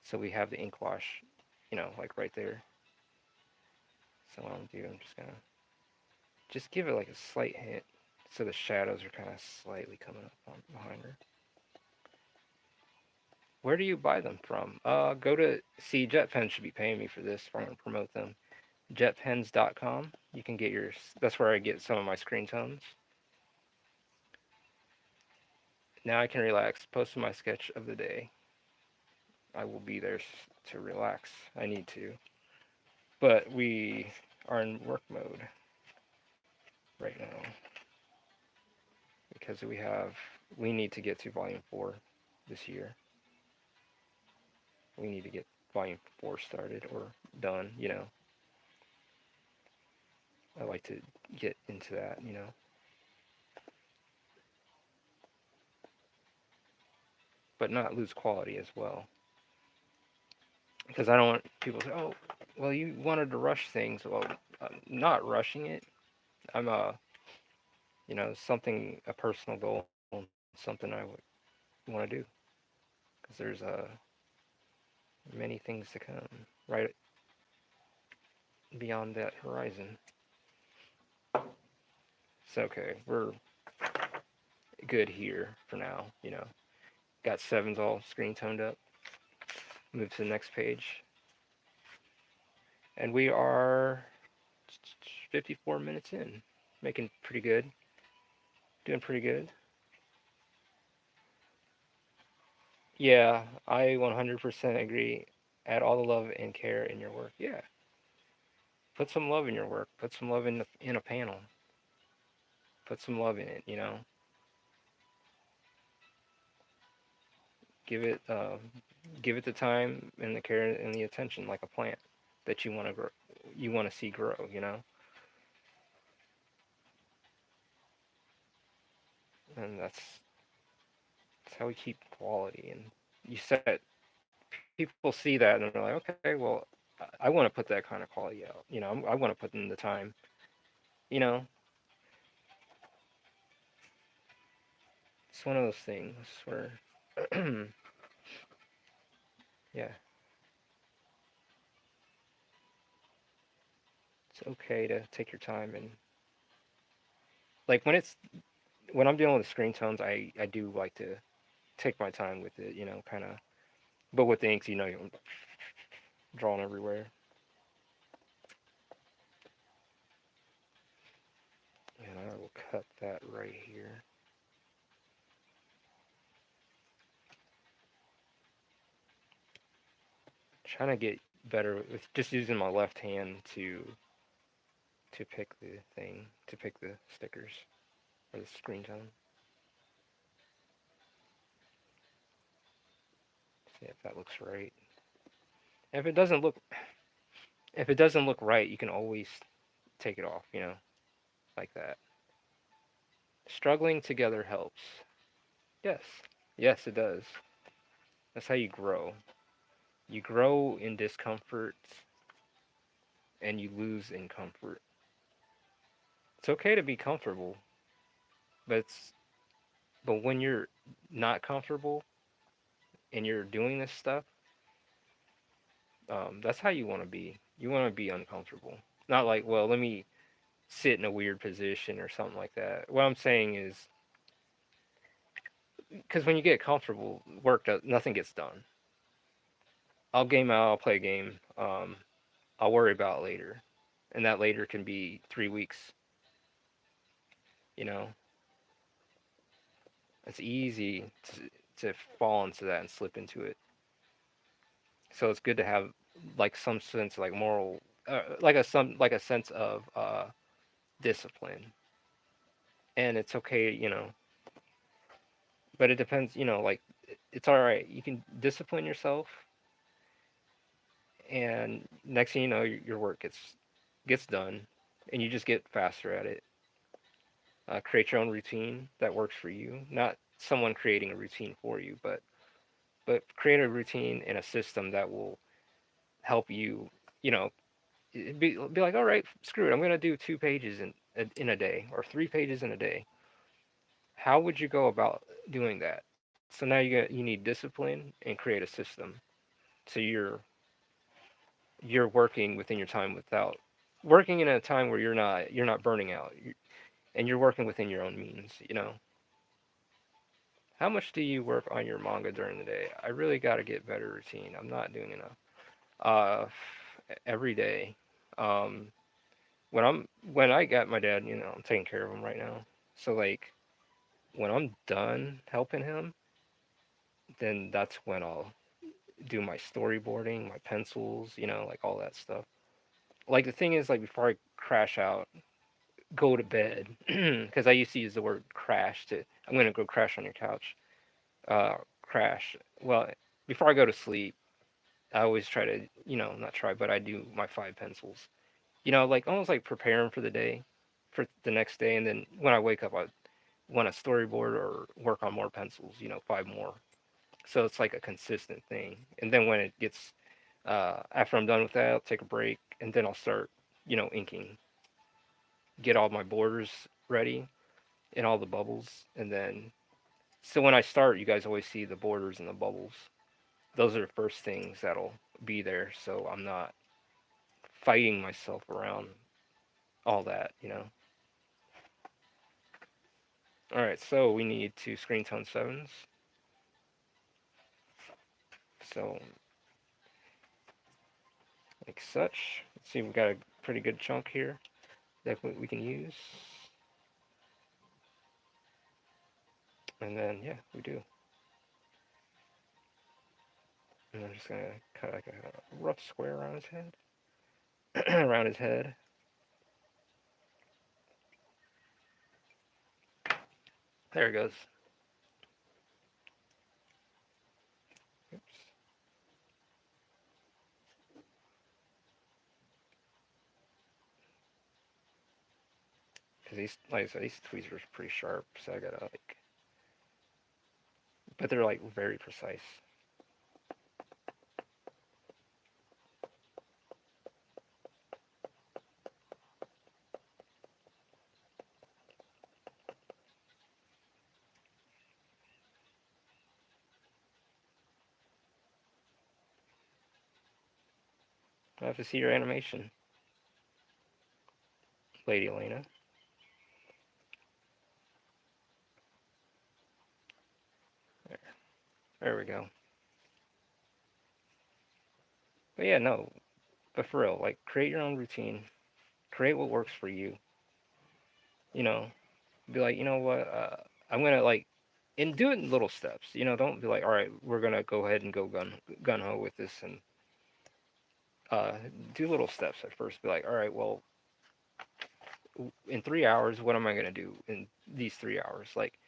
So we have the ink wash, like right there. So what I'm I'm just gonna just give it like a slight hint, so the shadows are kind of slightly coming up behind her. Where do you buy them from? Go to see JetPens should be paying me for this if I'm gonna promote them. JetPens.com. You can get your. That's where I get some of my screen tones. Now I can relax. Posting my sketch of the day. I will be there to relax. I need to. But we are in work mode right now because we need to get to volume 4 this year. We need to get volume 4 started or done. I like to get into that. But not lose quality as well. Because I don't want people to say, oh, well, you wanted to rush things. Well, I'm not rushing it. I'm something, a personal goal, something I would want to do. Because there's many things to come right beyond that horizon. So, okay, we're good here for now. Got sevens all screen toned up. Move to the next page. And we are 54 minutes in. Making pretty good. Doing pretty good. Yeah, I 100% agree. Add all the love and care in your work. Yeah. Put some love in your work. Put some love in a panel. Put some love in it. Give it give it the time and the care and the attention like a plant that you want to grow, you want to see grow. And that's how we keep quality. And you set people see that and they're like, okay, well, I want to put that kind of quality out. I want to put in the time. You know, it's one of those things where, yeah, it's okay to take your time and like when I'm dealing with screen tones, I do like to take my time with it. Kind of. But with the inks, drawn everywhere. And I will cut that right here. Trying to get better with just using my left hand to pick the thing, to pick the stickers or the screen time. See if that looks right. If it doesn't look if it doesn't look right, you can always take it off, like that. Struggling together helps. Yes. Yes, it does. That's how you grow. You grow in discomfort and you lose in comfort. It's okay to be comfortable, but when you're not comfortable and you're doing this stuff, that's how you want to be. You want to be uncomfortable. Not like, well, let me sit in a weird position or something like that. What I'm saying is, because when you get comfortable, nothing gets done. I'll game out, I'll play a game, I'll worry about it later, and that later can be 3 weeks. You know, it's easy to fall into that and slip into it. So it's good to have like some sense of like moral, like a sense of discipline, and it's okay, but it depends, like it's all right. You can discipline yourself, and next thing you know, your work gets done, and you just get faster at it. Create your own routine that works for you, not someone creating a routine for you, but create a routine and a system that will help you. You know, be like, all right, screw it, I'm gonna do 2 pages in a day or 3 pages in a day. How would you go about doing that? So now you need discipline and create a system. So you're working within your time without working in a time where you're not burning out, and you're working within your own means. How much do you work on your manga during the day? I really got to get better routine. I'm not doing enough. Uh, every day. Um, when I got my dad, I'm taking care of him right now. So like when I'm done helping him, then that's when I'll do my storyboarding, my pencils, like all that stuff. Like the thing is, like before I crash out, go to bed, because I used to use the word crash to. I'm gonna go crash on your couch. Crash. Well, before I go to sleep, I always try to, not try, but I do my 5 pencils. Like almost like preparing for the day, for the next day, and then when I wake up, I want to storyboard or work on more pencils. 5 more. So it's like a consistent thing. And then when it gets, after I'm done with that, I'll take a break, and then I'll start, inking, get all my borders ready and all the bubbles, and then so when I start, you guys always see the borders and the bubbles. Those are the first things that'll be there, so I'm not fighting myself around all that. All right, so we need two screen tone sevens. So like such. Let's see, we've got a pretty good chunk here that we can use. And then yeah, we do. And I'm just gonna cut like a rough square around his head. Around his head. There it goes. Oops. Because these, like I said, these tweezers are pretty sharp, so I gotta like, but they're like very precise. I have to see your animation, Lady Elena. There, there we go. But yeah, no, but for real, like create your own routine, create what works for you. You know, be like, you know what, I'm gonna like, and do it in little steps. You know, don't be like, all right, we're gonna go ahead and go gun ho with this, and uh, do little steps at first. Be like, all right, well, in 3 hours, what am I gonna do in these 3 hours? Like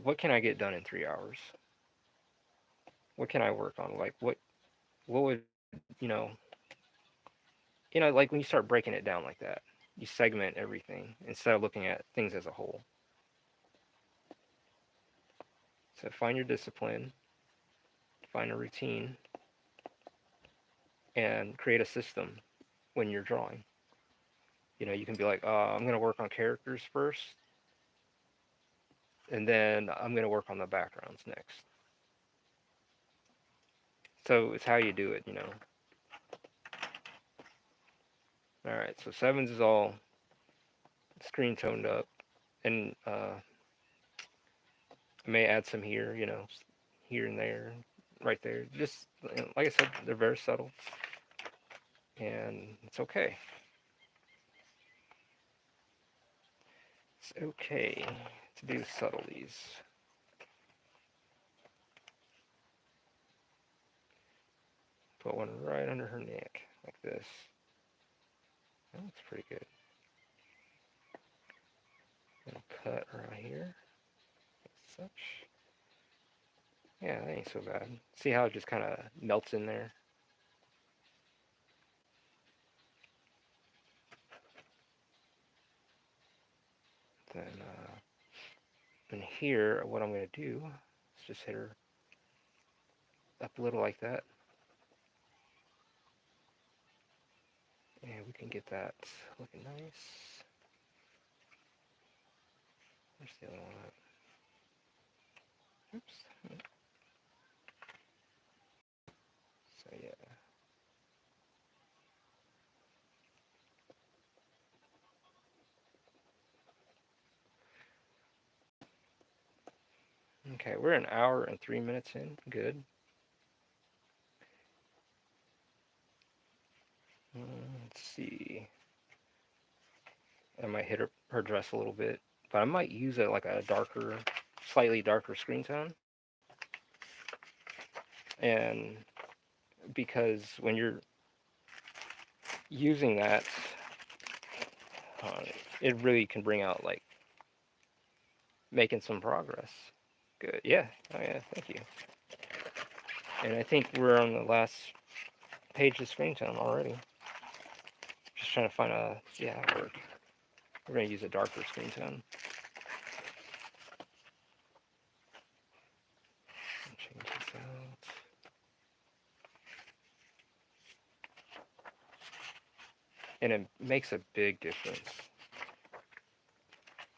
what can I get done in 3 hours? What can I work on? Like what would like when you start breaking it down like that, you segment everything instead of looking at things as a whole. So find your discipline, find a routine, and create a system when you're drawing. You can be like, I'm going to work on characters first, and then I'm going to work on the backgrounds next. So it's how you do it. All right, so sevens is all screen toned up, and I may add some here, here and there, right there. Just like I said, they're very subtle, and it's okay. It's okay to do subtleties. Put one right under her neck, like this. That looks pretty good. And cut right here, like such. Yeah, that ain't so bad. See how it just kind of melts in there? Then, in here, what I'm going to do is just hit her up a little like that. And we can get that looking nice. Where's the other one at? Oops. So, yeah. Okay, we're an hour and 3 minutes in. Good. Let's see. I might hit her dress a little bit, but I might use it like a slightly darker screen tone. And because when you're using that, uh, it really can bring out like making some progress. Good. Yeah. Oh yeah. Thank you. And I think we're on the last page of screen tone already. Just trying to find a yeah. We're gonna use a darker screen tone. Change this out. And it makes a big difference.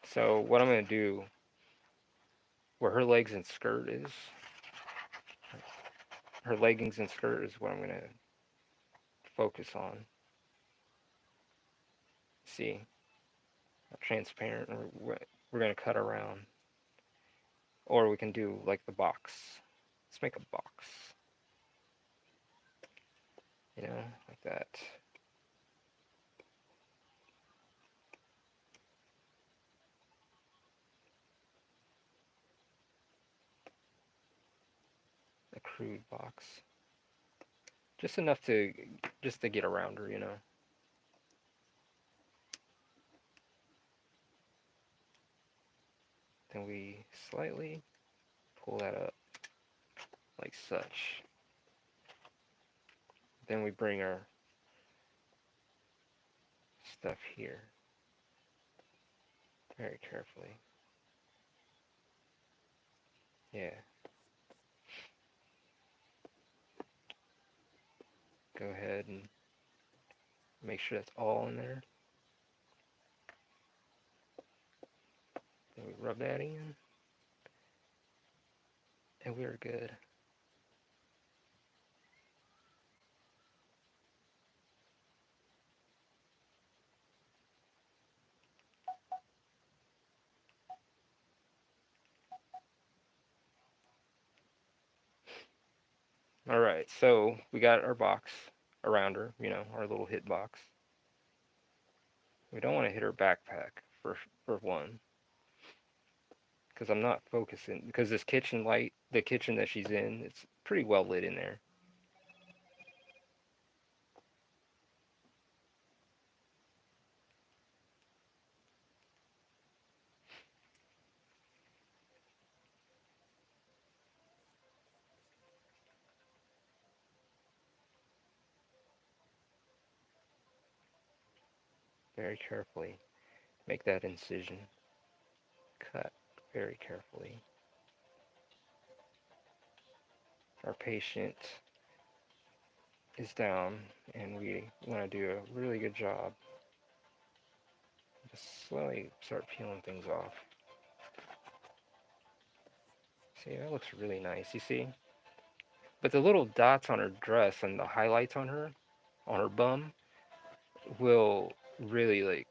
So what I'm gonna do, where her legs and skirt is, her leggings and skirt is what I'm gonna focus on. See, transparent, or we're gonna cut around, or we can do like the box. Let's make a box, like that. A crude box, just enough to get around her. Then we slightly pull that up like such. Then we bring our stuff here very carefully. Yeah. Go ahead and make sure that's all in there. Then we rub that in, and we're good. All right, so we got our box around her, our little hit box. We don't want to hit her backpack for one, because I'm not focusing. Because this kitchen light, the kitchen that she's in, it's pretty well lit in there. Very carefully, make that incision. Cut very carefully. Our patient is down, and we want to do a really good job. Just slowly start peeling things off. See, that looks really nice, you see? But the little dots on her dress and the highlights on her bum, will really like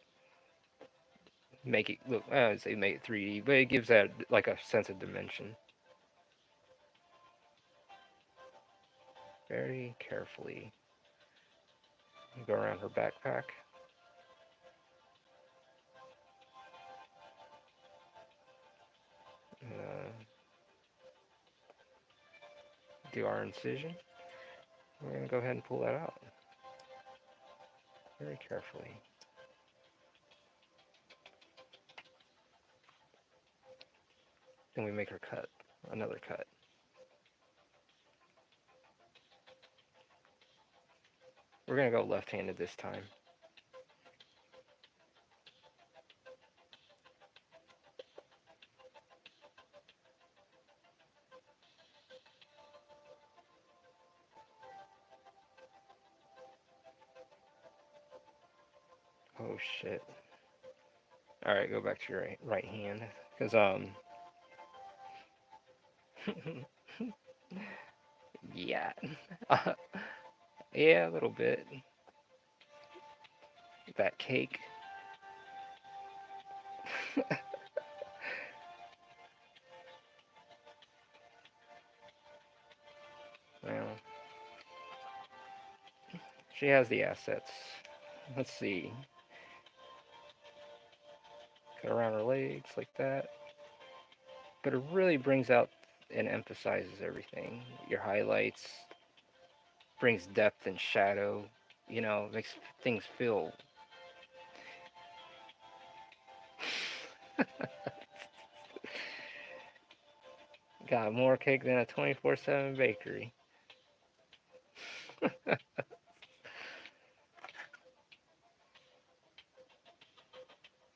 make it look. I would say make it 3D, but it gives that like a sense of dimension. Very carefully go around her backpack. Uh, do our incision. We're gonna go ahead and pull that out very carefully. Then we make her cut another cut. We're gonna go left-handed this time. Oh shit. All right, go back to your right hand, cause yeah, yeah, a little bit. That cake. Well, she has the assets. Let's see. Cut around her legs like that. But it really brings out and emphasizes everything. Your highlights, brings depth and shadow, makes things feel. Got more cake than a 24/7 bakery.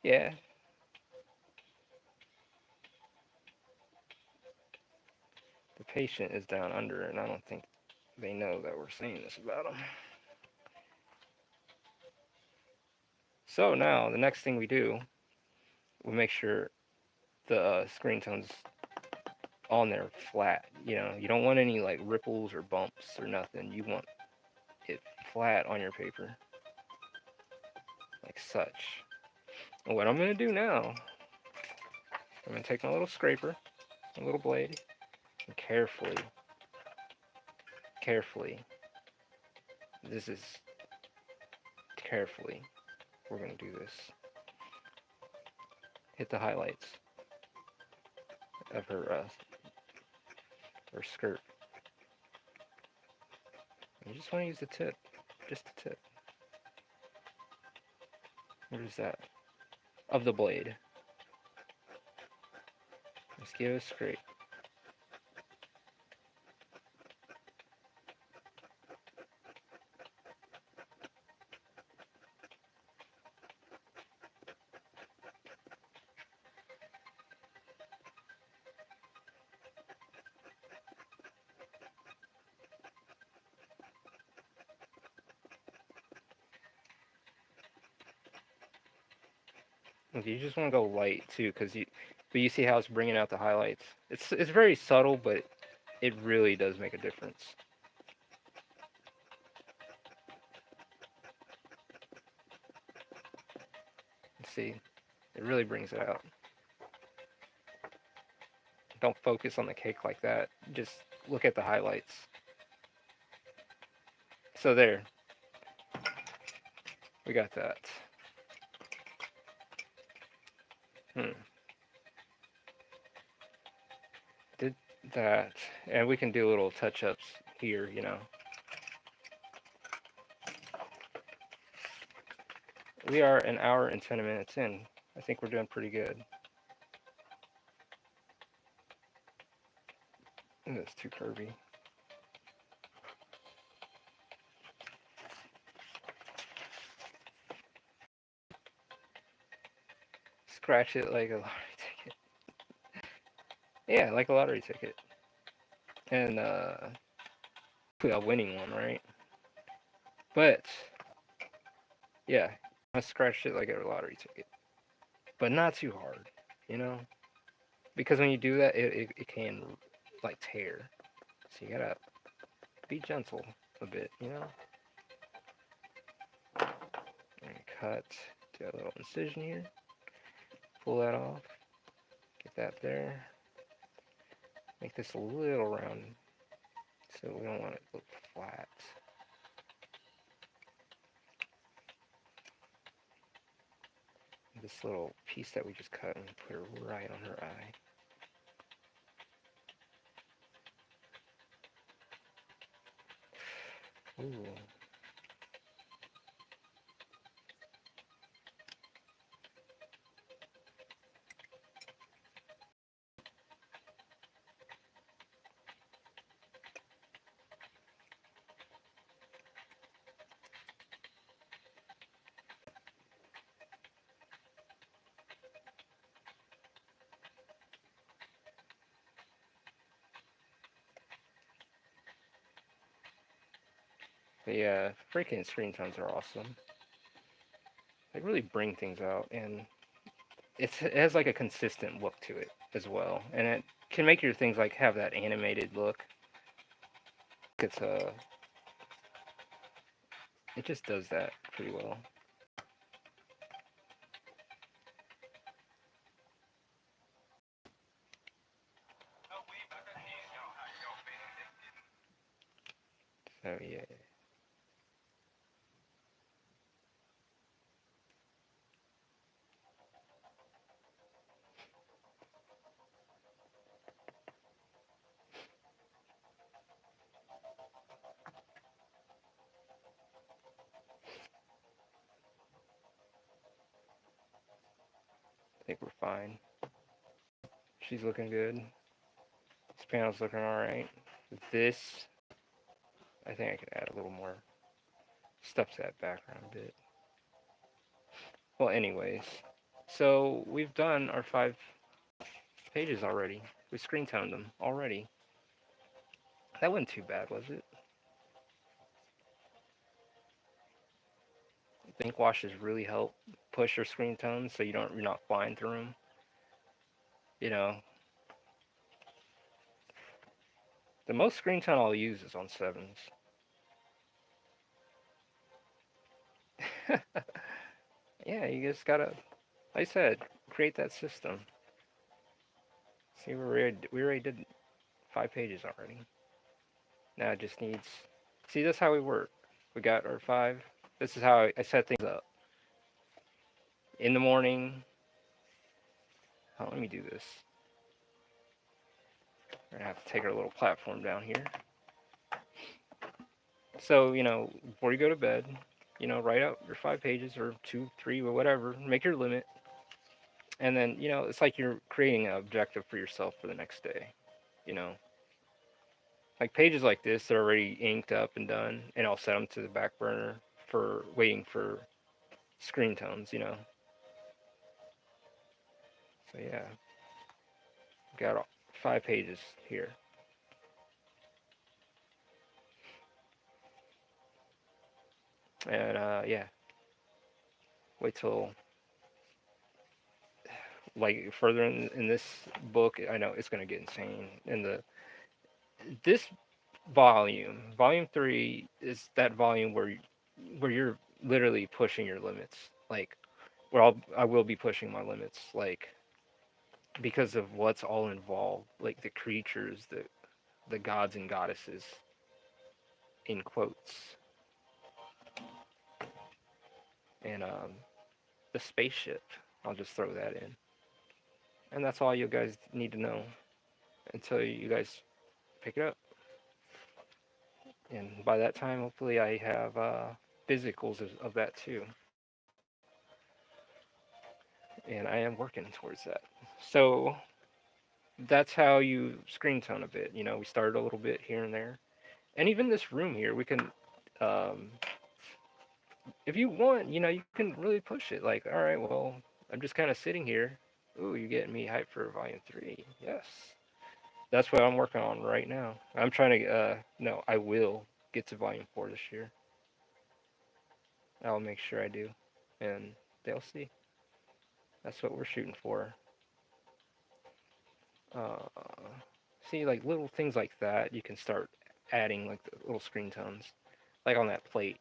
Yeah, the patient is down under, and I don't think they know that we're saying this about them. So now, the next thing we do, we make sure the screen tone's on there flat. You don't want any like ripples or bumps or nothing. You want it flat on your paper, like such. And what I'm going to do now, I'm going to take my little scraper, my little blade, and carefully, this is carefully, we're going to do this. Hit the highlights of her skirt. You just want to use the tip, just the tip. What is that? Of the blade. Let's give it a scrape. Okay, you just want to go light too, but you see how it's bringing out the highlights. It's very subtle, but it really does make a difference. See, it really brings it out. Don't focus on the cake like that. Just look at the highlights. So there, we got that. Hmm. Did that, and we can do little touch-ups here, you know. We are an hour and 10 minutes in. I think we're doing pretty good. That's too curvy. Scratch it like a lottery ticket. Yeah, like a lottery ticket. And a winning one, right? But yeah, I scratched it like a lottery ticket. But not too hard, you know? Because when you do that, it can like tear. So you gotta be gentle a bit, you know? And cut, do a little incision here, pull that off, get that there, make this a little round, so we don't want it to look flat. This little piece that we just cut and put it right on her eye. Ooh. But yeah, freaking screen tones are awesome. They really bring things out, and it has like a consistent look to it as well, and it can make your things like have that animated look. It's it just does that pretty well. So yeah, I think we're fine. She's looking good. This panel's looking all right. This, I think I could add a little more stuff to that background a bit. Well, anyways, so we've done our 5 pages already. We screen toned them already. That wasn't too bad, was it? Ink washes really help push your screen tones so you're not flying through them. You know, the most screen tone I'll use is on sevens. Yeah, you just gotta, like I said, create that system. See, we already did 5 pages already. Now it just needs. See, that's how we work. We got our 5. This is how I set things up. In the morning. Oh, let me do this. We're gonna have to take our little platform down here. So, before you go to bed, write out your 5 pages or 2, 3, or whatever. Make your limit. And then, it's like you're creating an objective for yourself for the next day. You know, like pages like this, they're already inked up and done, and I'll set them to the back burner for waiting for screen tones. So, yeah, got 5 pages here. And, yeah, wait till like further in this book. I know it's going to get insane. And this volume 3, is that volume where you're literally pushing your limits. Like, where I will be pushing my limits, like, because of what's all involved, like the creatures, the gods and goddesses, in quotes. and the spaceship. I'll just throw that in, and that's all you guys need to know until you guys pick it up. And by that time, hopefully, I have physicals of that too, and I am working towards that. So that's how you screen tone a bit. We started a little bit here and there, and even this room here, we can, um, if you want, you can really push it. Like, all right, well, I'm just kind of sitting here. Ooh, you're getting me hyped for Volume 3. Yes. That's what I'm working on right now. I'm trying to, no, I will get to Volume 4 this year. I'll make sure I do. And they'll see. That's what we're shooting for. Uh, See, like little things like that, you can start adding like the little screen tones, like on that plate.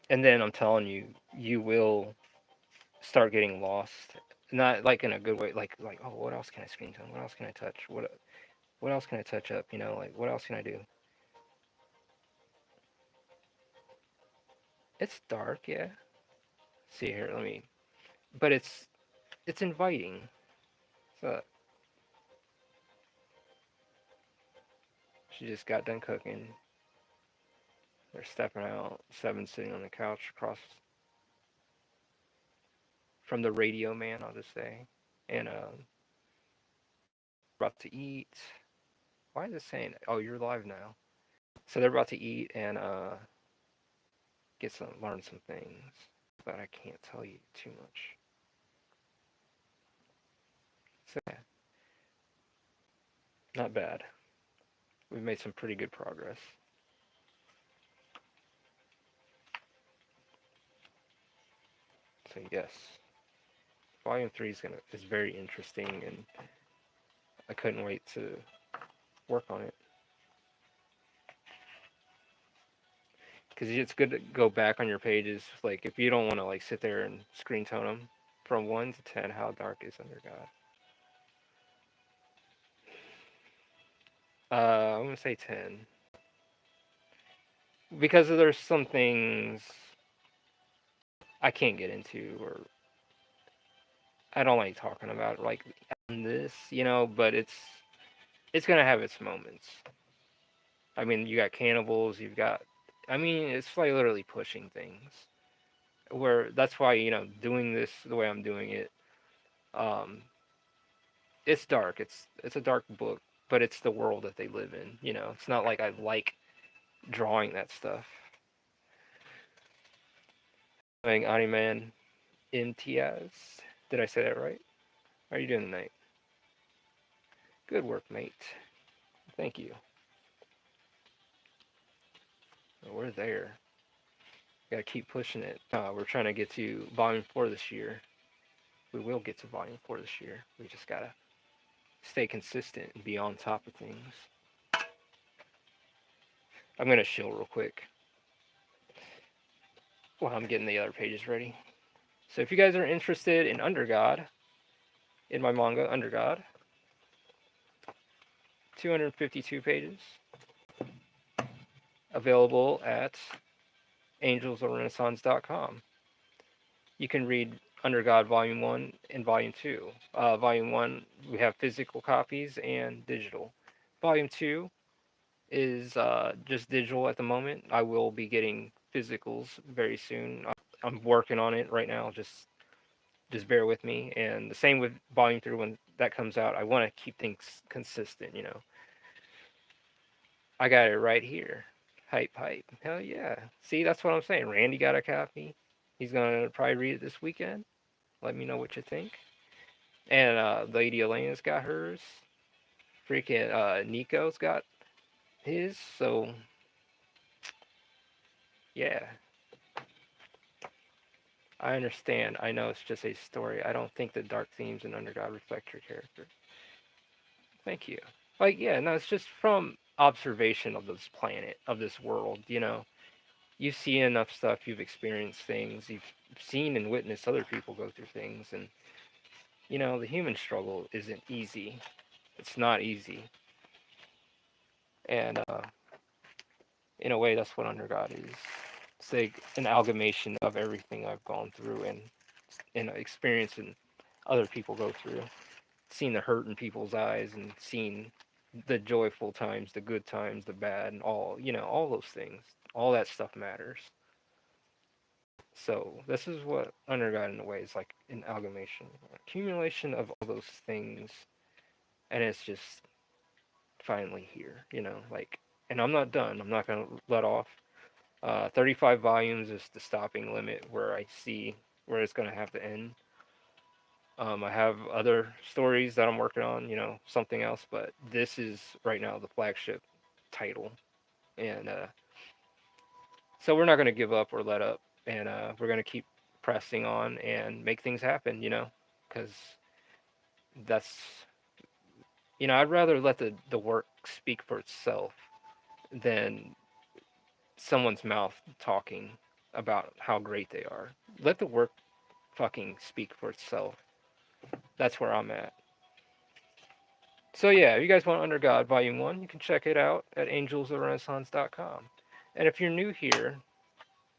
And then I'm telling you, you will start getting lost. Not like in a good way, like oh, what else can I screen tone? What else can I touch? What else can I touch up? Like what else can I do? It's dark, yeah. See here, let me. But it's inviting. So she just got done cooking. They're stepping out. Seven sitting on the couch across from the radio man, I'll just say. And about to eat. Why is it saying? Oh, you're live now. So they're about to eat and learn some things, but I can't tell you too much. So yeah, not bad. We've made some pretty good progress. So yes, Volume 3 is very interesting, and I couldn't wait to work on it because it's good to go back on your pages. Like if you don't want to like sit there and screen tone them from 1 to 10, how dark is Under God? I'm gonna say 10 because there's some things I can't get into or I don't like talking about like this, but it's gonna have its moments. I mean, you got cannibals, I mean, it's like literally pushing things. Where that's why doing this the way I'm doing it, um, it's dark. It's a dark book, but it's the world that they live in. It's not like I like drawing that stuff. Playing Animan Imtiaz. Did I say that right? How are you doing tonight? Good work, mate. Thank you. We're there. Gotta keep pushing it. We're trying to get to Volume 4 this year. We will get to Volume 4 this year. We just gotta stay consistent and be on top of things. I'm gonna chill real quick while I'm getting the other pages ready. So if you guys are interested in Under God, in my manga Under God, 252 pages, available at AngelsOfTheRenaissance.com. You can read Under God Volume 1 and Volume 2. Volume 1, we have physical copies and digital. Volume 2 is just digital at the moment. I will be getting physicals very soon. I'm working on it right now. Just bear with me. And the same with Volume 3 when that comes out. I want to keep things consistent. I got it right here. Hype, hype. Hell yeah. See, that's what I'm saying. Randy got a copy. He's going to probably read it this weekend. Let me know what you think. And Lady Elena's got hers. Freaking Nico's got his. So, yeah. I understand. I know it's just a story. I don't think the dark themes in Undergod reflect your character. Thank you. Like, yeah, no, it's just from observation of this planet, of this world, You've seen enough stuff, you've experienced things, you've seen and witnessed other people go through things, and, the human struggle isn't easy. It's not easy. And In a way, that's what Under God is. It's like an amalgamation of everything I've gone through and experiencing other people go through. Seeing the hurt in people's eyes and seeing the joyful times, the good times, the bad, and all, all those things. All that stuff matters. So this is what Under God in a way is like an amalgamation, accumulation of all those things, and it's just finally here, like, and I'm not done. I'm not gonna let off. 35 volumes is the stopping limit where I see where it's gonna have to end. I have other stories that I'm working on, something else, but this is right now the flagship title, and so we're not gonna give up or let up, and we're gonna keep pressing on and make things happen, because that's, I'd rather let the work speak for itself than someone's mouth talking about how great they are. Let the work fucking speak for itself. That's where I'm at. So yeah, if you guys want Under God Volume 1, you can check it out at AngelsOfTheRenaissance.com. And if you're new here,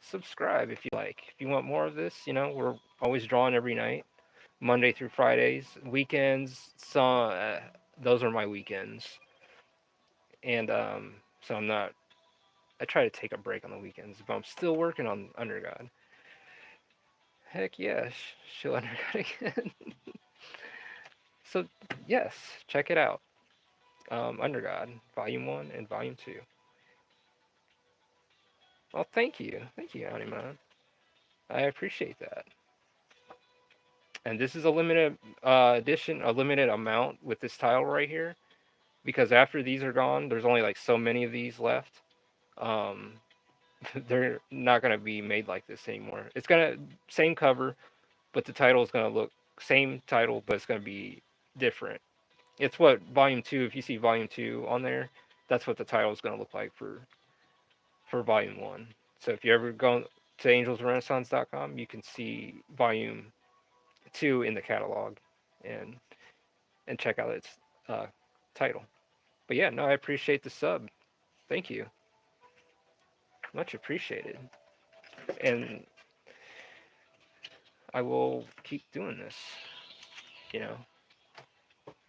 subscribe if you like. If you want more of this, we're always drawing every night, Monday through Fridays. Weekends, those are my weekends. And so I try to take a break on the weekends, but I'm still working on Under God. Heck yeah, she'll Under God again. So yes, check it out. Under God, Volume 1 and Volume 2. Well, thank you, Animan. I appreciate that. And this is a limited edition, a limited amount with this title right here, because after these are gone, there's only like so many of these left. Um, they're not gonna be made like this anymore. It's gonna same cover, but the title is gonna look same title, but it's gonna be different. It's what Volume 2. If you see Volume 2 on there, that's what the title is gonna look like for Volume 1. So if you ever go to AngelsOfRenaissance.com, you can see Volume 2 in the catalog and check out its uh, title. But yeah, no, I appreciate the sub. Thank you. Much appreciated. And I will keep doing this. You know,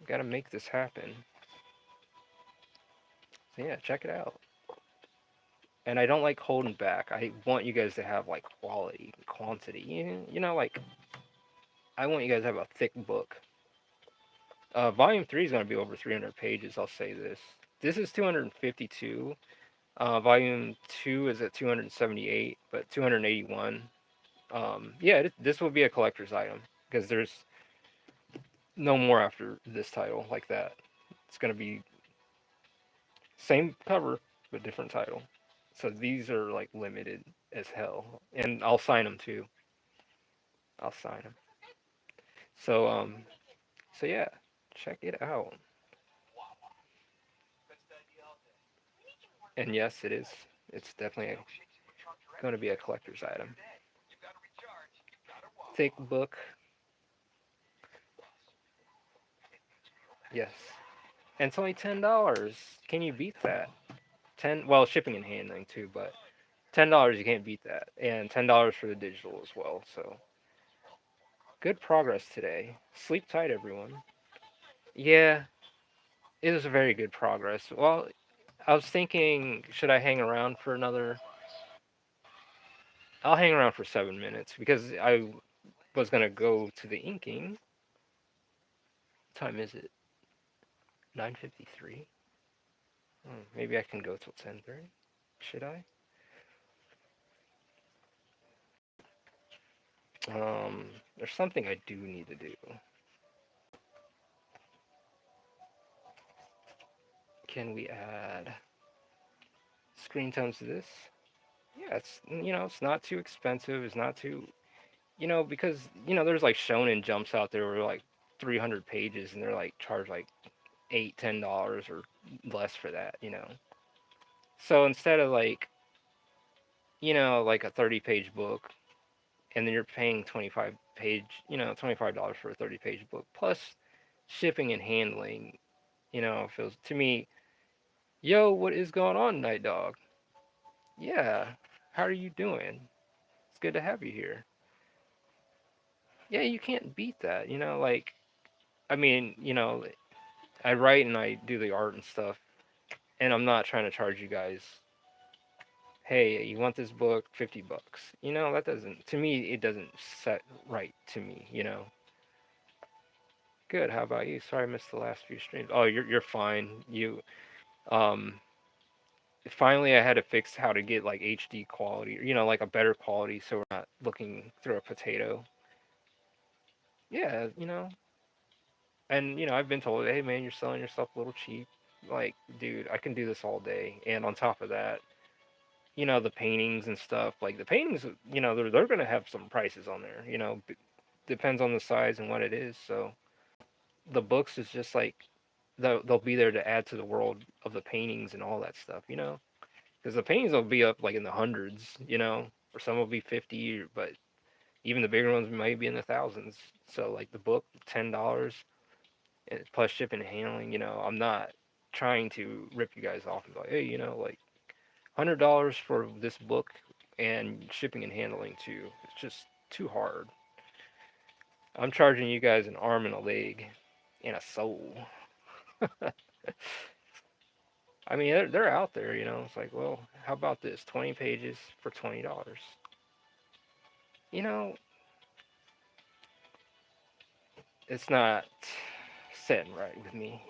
gotta make this happen. So yeah, check it out. And I don't like holding back. I want you guys to have like quality, quantity. Like I want you guys to have a thick book. Volume 3 is going to be over 300 pages, I'll say this. This is 252. Volume 2 is at 278, but 281. Yeah, this will be a collector's item because there's no more after this title like that. It's going to be same cover, but different title. So these are like limited as hell. And I'll sign them too. I'll sign them. So, yeah, check it out. And yes, it is. It's definitely going to be a collector's item. Thick book. Yes. And it's only $10. Can you beat that? Well, shipping and handling too, but $10 you can't beat that. And $10 for the digital as well. So good progress today. Sleep tight, everyone. Yeah, it was a very good progress. Well, I was thinking, should I hang around for another? I'll hang around for 7 minutes because I was gonna go to the inking. What time is it? 9:53. Maybe I can go till 10:30. Should I? There's something I do need to do. Can we add screen times to this? Yeah, it's not too expensive. It's not too, because there's like shonen jumps out there where like 300 pages and they're like charge like $8, $10 or less for that. So instead of like like a 30-page book, and then you're paying $25 for a 30-page book plus shipping and handling. Feels to me, yo, what is going on, Night Dog? Yeah. How are you doing? It's good to have you here. Yeah, you can't beat that, like I mean, I write and I do the art and stuff, and I'm not trying to charge you guys, hey, you want this book, $50. That doesn't, to me, it doesn't set right to me. Good. How about you? Sorry I missed the last few streams. Oh, you're fine. Um finally I had to fix how to get like HD quality, like a better quality so we're not looking through a potato. Yeah, and I've been told, "Hey man, you're selling yourself a little cheap." Like, dude, I can do this all day. And on top of that, the paintings and stuff, like the paintings, they're going to have some prices on there, depends on the size and what it is. So the books is just like they'll be there to add to the world of the paintings and all that stuff, because the paintings will be up like in the hundreds, or some will be 50, but even the bigger ones might be in the thousands. So like the book, $10, and plus shipping and handling. I'm not trying to rip you guys off and be like, hey, like $100 for this book and shipping and handling too. It's just too hard. I'm charging you guys an arm and a leg and a soul. I mean, they're out there, It's like, well, how about this? 20 pages for $20. You know, it's not sitting right with me.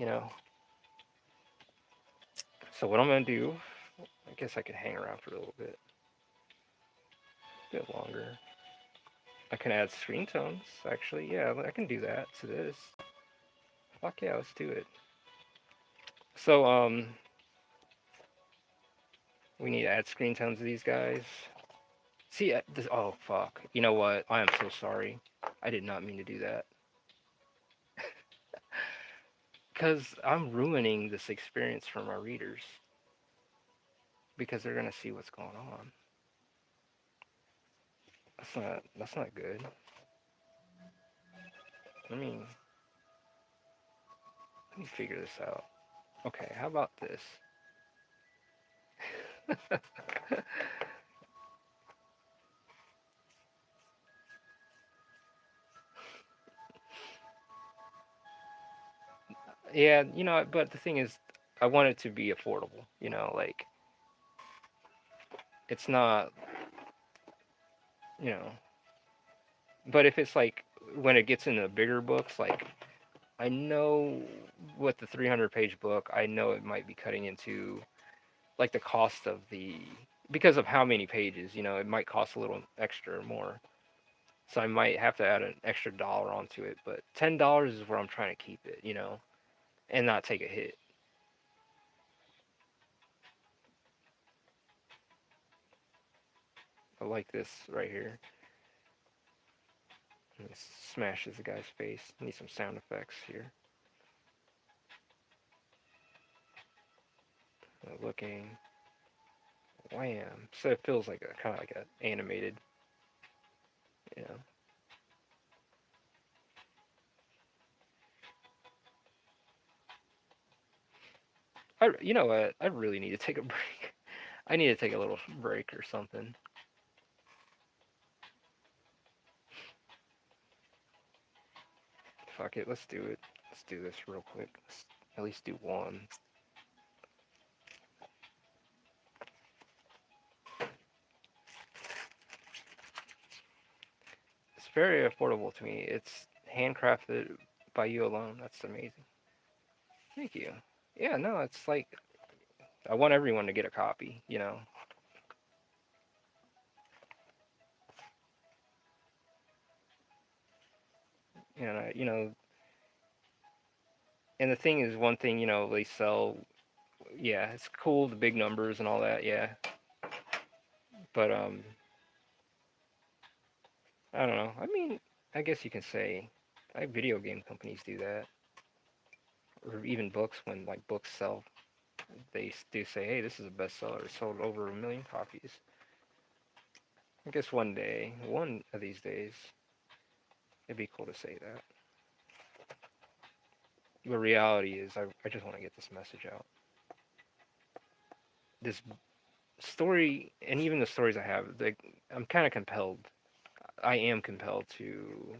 So what I'm gonna do, I guess I could hang around for a bit longer. I can add screen tones, actually. Yeah, I can do that to this. Fuck yeah, let's do it. So, we need to add screen tones to these guys. See, this, oh fuck. You know what? I am so sorry. I did not mean to do that. Because I'm ruining this experience for my readers. Because they're gonna see what's going on. That's not good. Let me let me figure this out. Okay, how about this? Yeah, but the thing is, I want it to be affordable. Like it's not, you know. But if it's like when it gets into bigger books, like I know with the 300-page book, I know it might be cutting into like the cost of the, because of how many pages, it might cost a little extra or more. So I might have to add an extra dollar onto it, but $10 is where I'm trying to keep it, and not take a hit. I like this right here. It smashes the guy's face. Need some sound effects here. Looking, wham. So it feels like a kind of like a animated, you know. You know what? I really need to take a break. I need to take a little break or something. Fuck it, let's do it. Let's do this real quick. Let's at least do one. It's very affordable to me. It's handcrafted by you alone. That's amazing. Thank you. Yeah, no, it's like I want everyone to get a copy. And and the thing is, one thing, they sell. Yeah, it's cool, the big numbers and all that. Yeah, but I don't know. I mean, I guess you can say, like video game companies do that, or even books. When like books sell, they do say, "Hey, this is a bestseller. It sold over 1 million copies." I guess one of these days, it'd be cool to say that. The reality is, I just want to get this message out. This story, and even the stories I have, like I'm kind of compelled. I am compelled to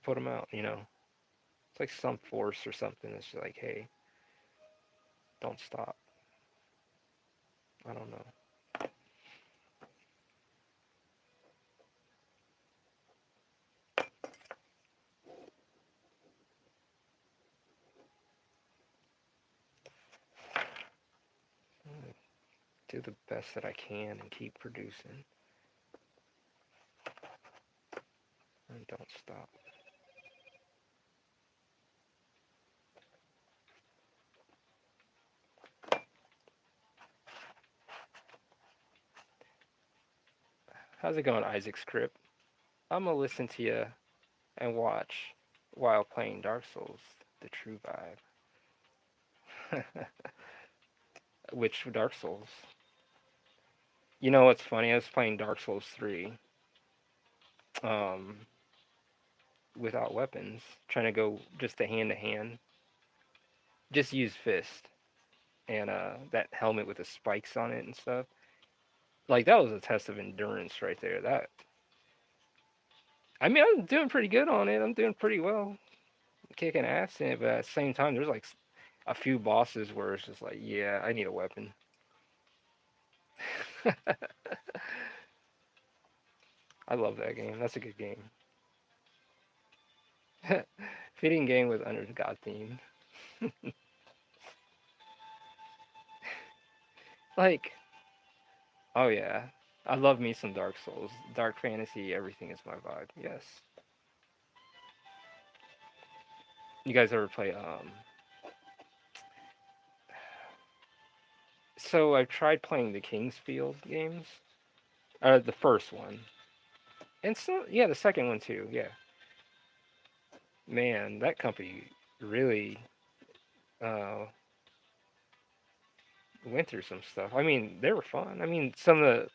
put them out. It's like some force or something that's just like, hey, don't stop. I don't know. Do the best that I can and keep producing and don't stop. How's it going, Isaac Script? I'm gonna listen to you and watch while playing Dark Souls, the true vibe. Which Dark Souls? You know what's funny? I was playing Dark Souls 3 um, without weapons, trying to go just a hand to hand. Just use fist and that helmet with the spikes on it and stuff. Like that was a test of endurance right there. That I mean, I'm doing pretty good on it. I'm doing pretty well, kicking ass in it. But at the same time, there's like a few bosses where it's just like, yeah, I need a weapon. I love that game. That's a good game. Fitting game with Under the God theme. Like, oh yeah, I love me some Dark Souls, dark fantasy. Everything is my vibe. Yes. You guys ever play? So I've tried playing the Kingsfield games. The first one, and so yeah, the second one too. Yeah, man, that company really uh, went through some stuff. I mean, they were fun. I mean, some of the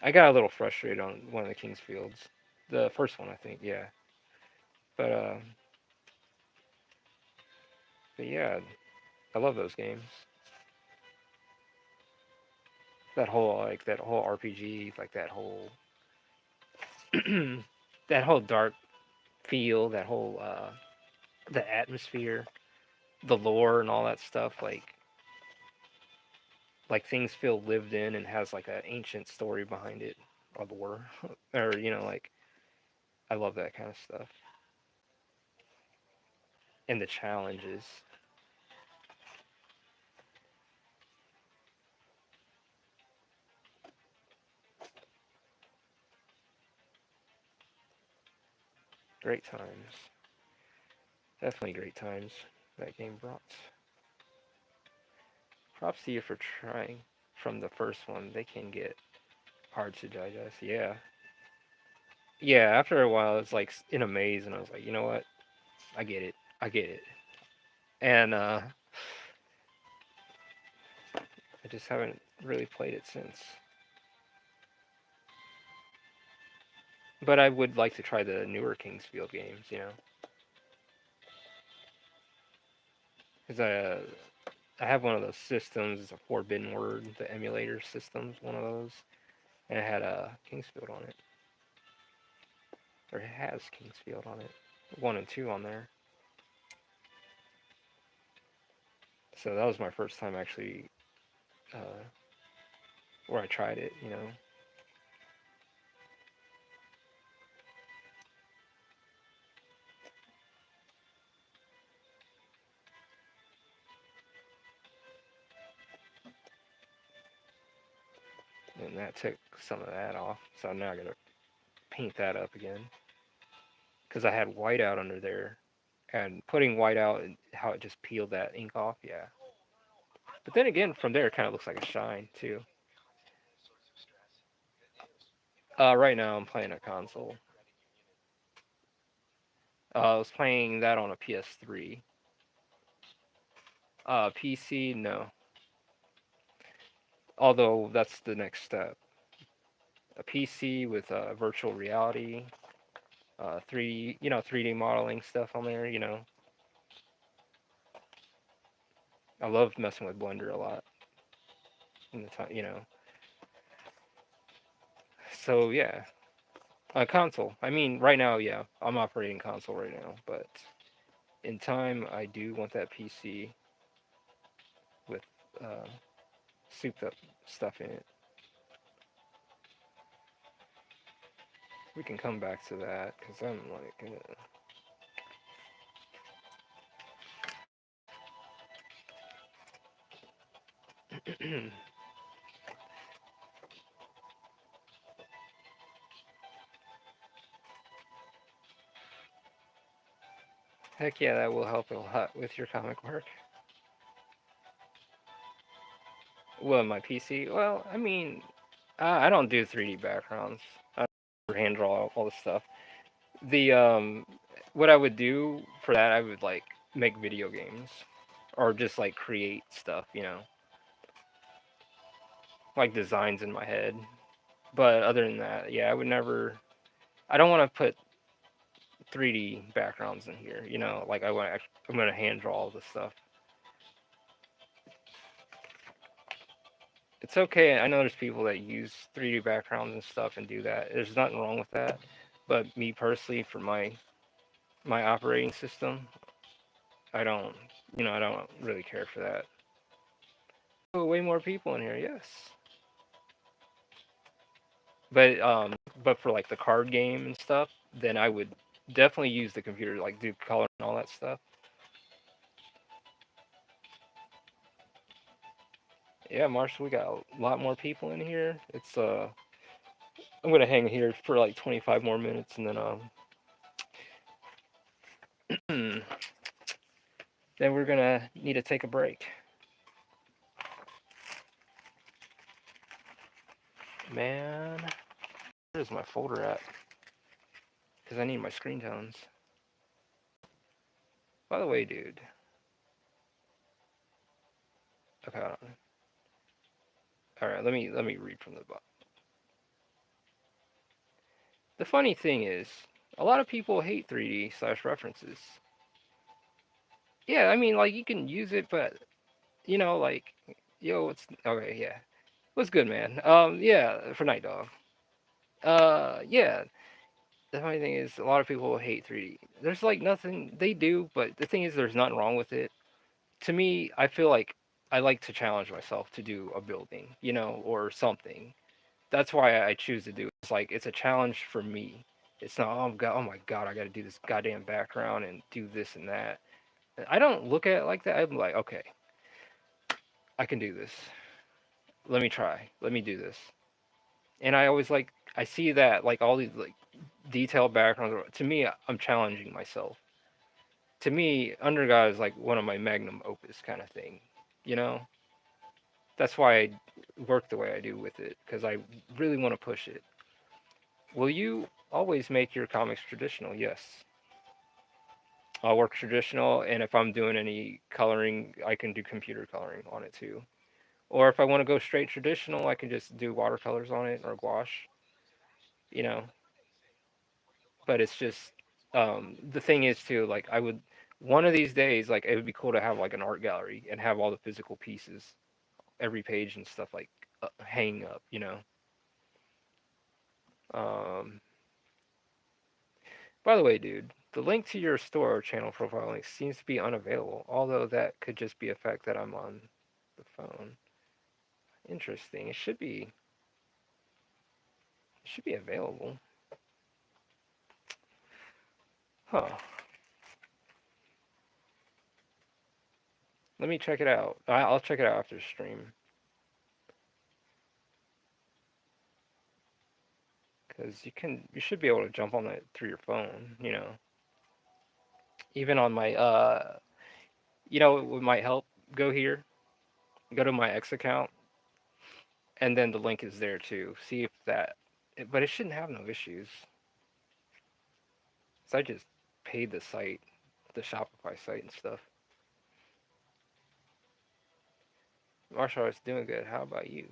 I got a little frustrated on one of the Kingsfields, the first one, I think. Yeah, but uh, but yeah, I love those games. That whole RPG, like that whole dark feel, that whole the atmosphere, the lore, and all that stuff. Like things feel lived in and has like an ancient story behind it, or lore, or like I love that kind of stuff. And the challenges, great times, definitely great times that game brought. Props to you for trying from the first one. They can get hard to digest. Yeah. Yeah, after a while, it's like in a maze, and I was like, you know what? I get it. I get it. And I just haven't really played it since. But I would like to try the newer Kingsfield games, because I have one of those systems. It's a Forbidden Word, the emulator system's one of those, and it had a Kingsfield on it, or it has Kingsfield on it, 1 and 2 on there. So that was my first time actually uh, where I tried it. And that took some of that off. So now I gotta paint that up again because I had white out under there, and putting white out and how it just peeled that ink off. Yeah. But then again, from there it kind of looks like a shine too. Right now I'm playing a console. I was playing that on a PS3. PC, no. Although that's the next step. A PC with virtual reality, 3D modeling stuff on there. I love messing with Blender a lot. in the time, So yeah, a console. I mean, right now, yeah, I'm operating console right now, but in time, I do want that PC with uh, souped up stuff in it. We can come back to that because I'm like, heck yeah, that will help a lot with your comic work. Well, my PC. Well, I mean, I don't do 3D backgrounds. I hand draw all this stuff. The what I would do for that, I would like make video games or just like create stuff, like designs in my head. But other than that, yeah, I would never. I don't want to put 3D backgrounds in here, like I'm gonna hand draw all this stuff. It's okay. I know there's people that use 3D backgrounds and stuff and do that. There's nothing wrong with that. But me personally, for my operating system, I don't, I don't really care for that. Oh, way more people in here, yes. But for like the card game and stuff, then I would definitely use the computer, like do color and all that stuff. Yeah, Marshall, we got a lot more people in here. I'm gonna hang here for like 25 more minutes, and then then we're gonna need to take a break. Man, where's my folder at? Because I need my screen tones. By the way, dude. Okay, hold on. All right, let me read from the book. The funny thing is, a lot of people hate 3D slash references. Yeah, I mean, like you can use it, but like, yo, it's okay. Yeah, what's good, man? Yeah, for Night Dog. Yeah. The funny thing is, a lot of people hate 3D. There's like nothing they do, but the thing is, there's nothing wrong with it. To me, I feel like I like to challenge myself to do a building, or something. That's why I choose to do it. It's like it's a challenge for me. It's not oh my god, I got to do this goddamn background and do this and that. I don't look at it like that. I'm like, okay, I can do this. Let me try. Let me do this. And I always like I see that like all these like detailed backgrounds. To me, I'm challenging myself. To me, Under God is like one of my magnum opus kind of thing. You know, that's why I work the way I do with it because I really want to push it. Will you always make your comics traditional? Yes. I'll work traditional, and if I'm doing any coloring, I can do computer coloring on it too. Or if I want to go straight traditional, I can just do watercolors on it or gouache, you know. But it's just the thing is too, like I would one of these days, like it would be cool to have like an art gallery and have all the physical pieces, every page and stuff like hanging up. Um, by the way, dude, the link to your store channel profile link seems to be unavailable, although that could just be a fact that I'm on the phone. Interesting. It should be available. Huh. Let me check it out. I'll check it out after the stream. Because you should be able to jump on it through your phone. Even on my, what might help? Go here, go to my X account, and then the link is there too. See if but it shouldn't have no issues. So I just paid the site, the Shopify site and stuff. Martial arts doing good. How about you?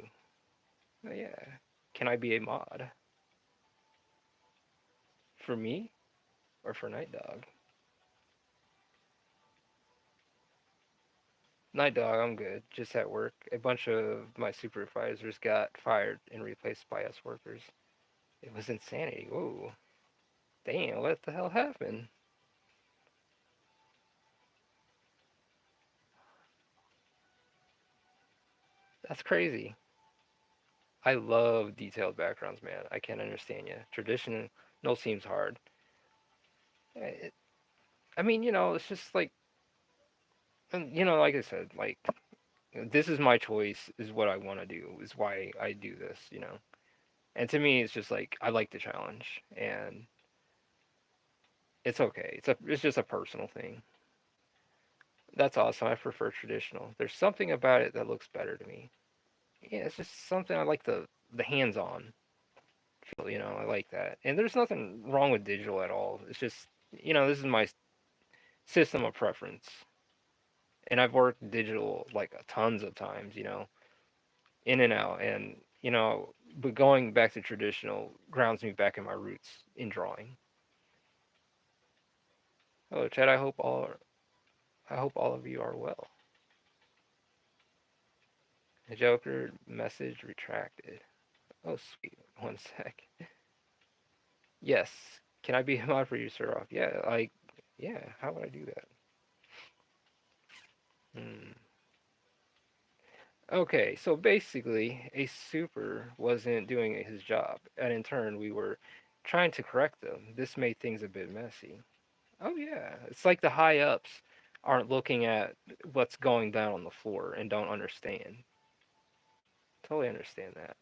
Oh, yeah. Can I be a mod? For me or for Night Dog? Night dog, I'm good. Just at work. A bunch of my supervisors got fired and replaced by us workers. It was insanity. Whoa. Damn, what the hell happened? That's crazy. I love detailed backgrounds, man. I can't understand you. Traditional seems hard. It, I mean, it's just like, like I said, like, this is my choice, is what I want to do, is why I do this. And to me, it's just like, I like the challenge, and it's okay. It's just a personal thing. That's awesome. I prefer traditional. There's something about it that looks better to me. Yeah, it's just something I like the hands-on feel. I like that. And there's nothing wrong with digital at all. It's just, this is my system of preference. And I've worked digital like tons of times, in and out. And, but going back to traditional grounds me back in my roots in drawing. Oh, Chad, I hope all of you are well. The Joker message retracted. Oh, sweet. One sec. Yes. Can I be a mod producer off? Yeah, like, yeah, how would I do that? Hmm. Okay, so basically, a super wasn't doing his job, and in turn, we were trying to correct them. This made things a bit messy. Oh, yeah, it's like the high ups aren't looking at what's going down on the floor and don't understand. Totally understand that.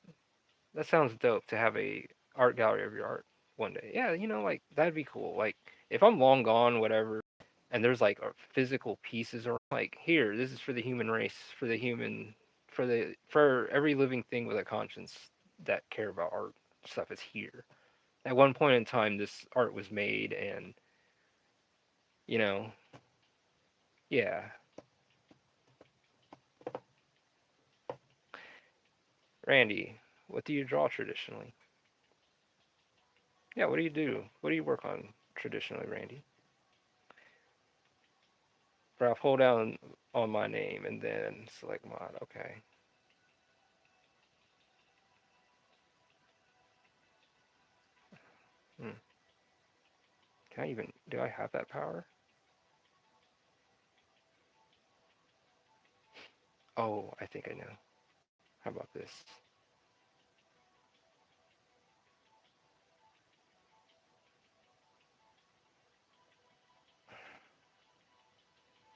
That sounds dope to have a art gallery of your art one day. Yeah, like that'd be cool. Like if I'm long gone, whatever, and there's like physical pieces or like here, this is for the human race, for the human, for every living thing with a conscience that care about art stuff is here. At one point in time, this art was made, and you know, yeah. Randy, what do you draw traditionally? Yeah, what do you do? What do you work on traditionally, Randy? Ralph, hold down on my name and then select mod. Okay. Hmm. Can I even, do I have that power? Oh, I think I know. How about this?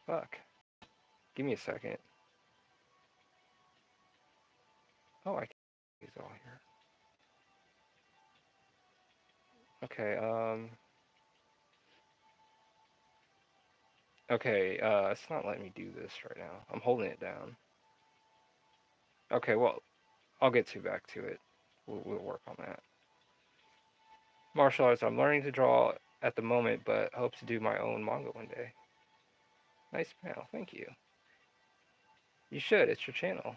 Fuck. Give me a second. Oh, I can use all here. Okay, okay, it's not letting me do this right now. I'm holding it down. Okay, well, I'll get back to it. We'll work on that. Martial arts, I'm learning to draw at the moment, but hope to do my own manga one day. Nice panel, thank you. You should, it's your channel.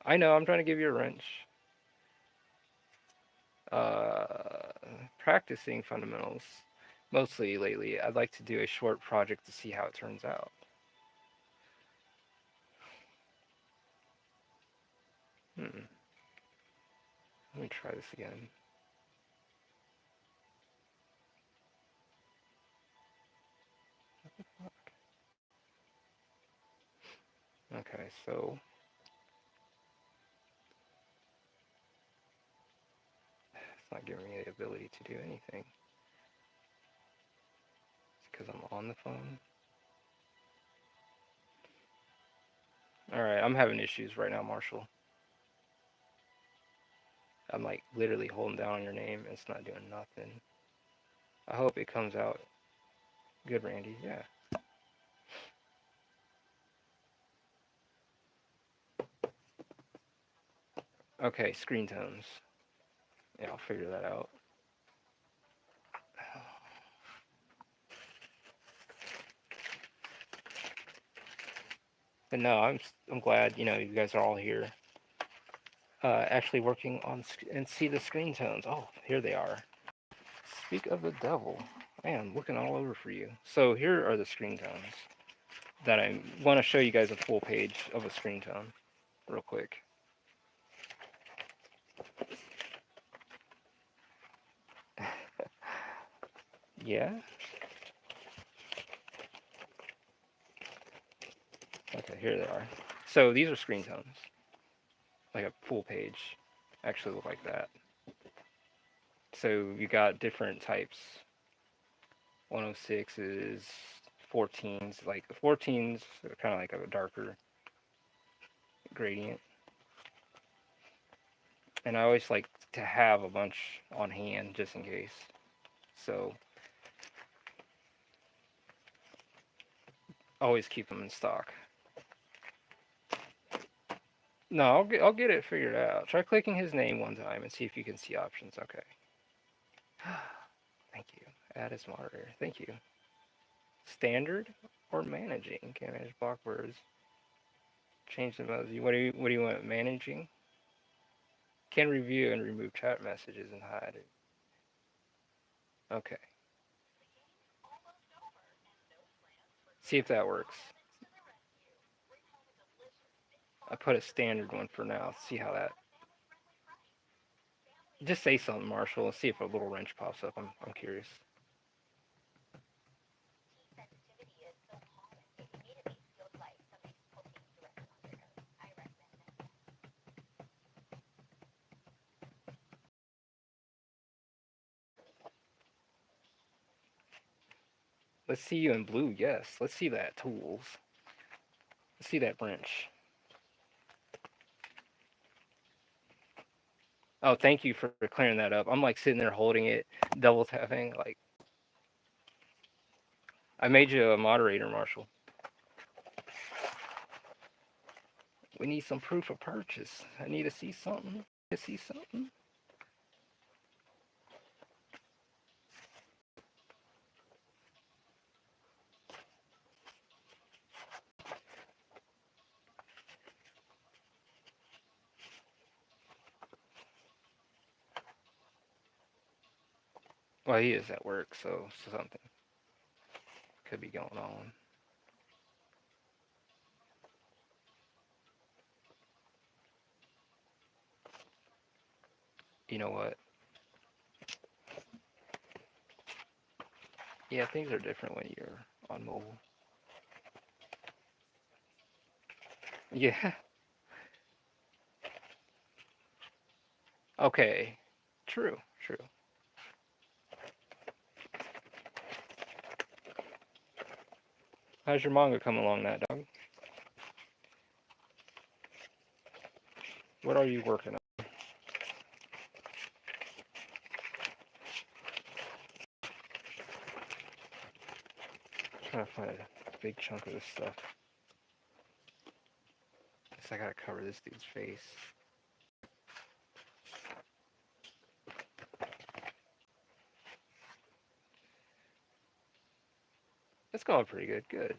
I know, I'm trying to give you a wrench. uh, Practicing fundamentals mostly lately. I'd like to do a short project to see how it turns out. Hmm. Let me try this again. Okay, so it's not giving me the ability to do anything. It's because I'm on the phone. All right, I'm having issues right now, Marshall. I'm like literally holding down on your name. And it's not doing nothing. I hope it comes out good, Randy. Yeah. Okay, screen tones. Yeah, I'll figure that out. But no, I'm glad you guys are all here, actually working on and see the screen tones. Oh, here they are. Speak of the devil. Man, I'm looking all over for you. So here are the screen tones. that I want to show you guys a full page of a screen tone real quick. Yeah. Okay, here they are. So these are screen tones. Like a full page actually look like that. So you got different types. 106 is 14s. Like 14s are kind of like a darker gradient. And I always like to have a bunch on hand just in case. So always keep them in stock. No, I'll get it figured out. Try clicking his name one time and see if you can see options. Okay. Thank you. Add as moderator. Thank you. Standard or managing? Can manage block words. Change the modes. What do you want? Managing? Can review and remove chat messages and hide it. Okay. See if that works. I put a standard one for now. See how that. Just say something, Marshall. See if a little wrench pops up. I'm curious. Let's see you in blue. Yes. Let's see that tools. Let's see that wrench. Oh, thank you for clearing that up. I'm like sitting there holding it, double tapping. Like I made you a moderator, Marshall. We need some proof of purchase. I need to see something. To see something. Well, he is at work, so something could be going on. You know what? Yeah, things are different when you're on mobile. Yeah. Okay. True. True. How's your manga coming along, that dog? What are you working on? I'm trying to find a big chunk of this stuff. Guess I gotta cover this dude's face. It's going pretty good. Good.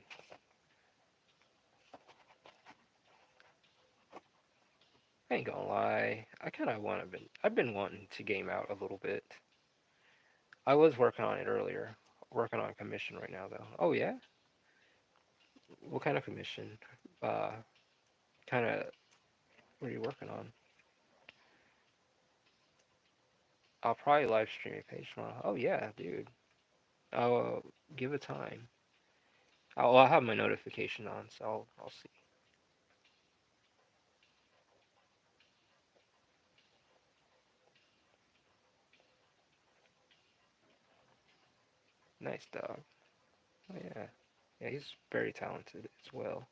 I ain't gonna lie. I kind of want to. I've been wanting to game out a little bit. I was working on it earlier. Working on commission right now, though. Oh yeah. What kind of commission? Uh, kind of. What are you working on? I'll probably live stream your page tomorrow. Oh yeah, dude. I'll give it time. I'll have my notification on, so I'll see. Nice dog. Oh yeah. Yeah, he's very talented as well.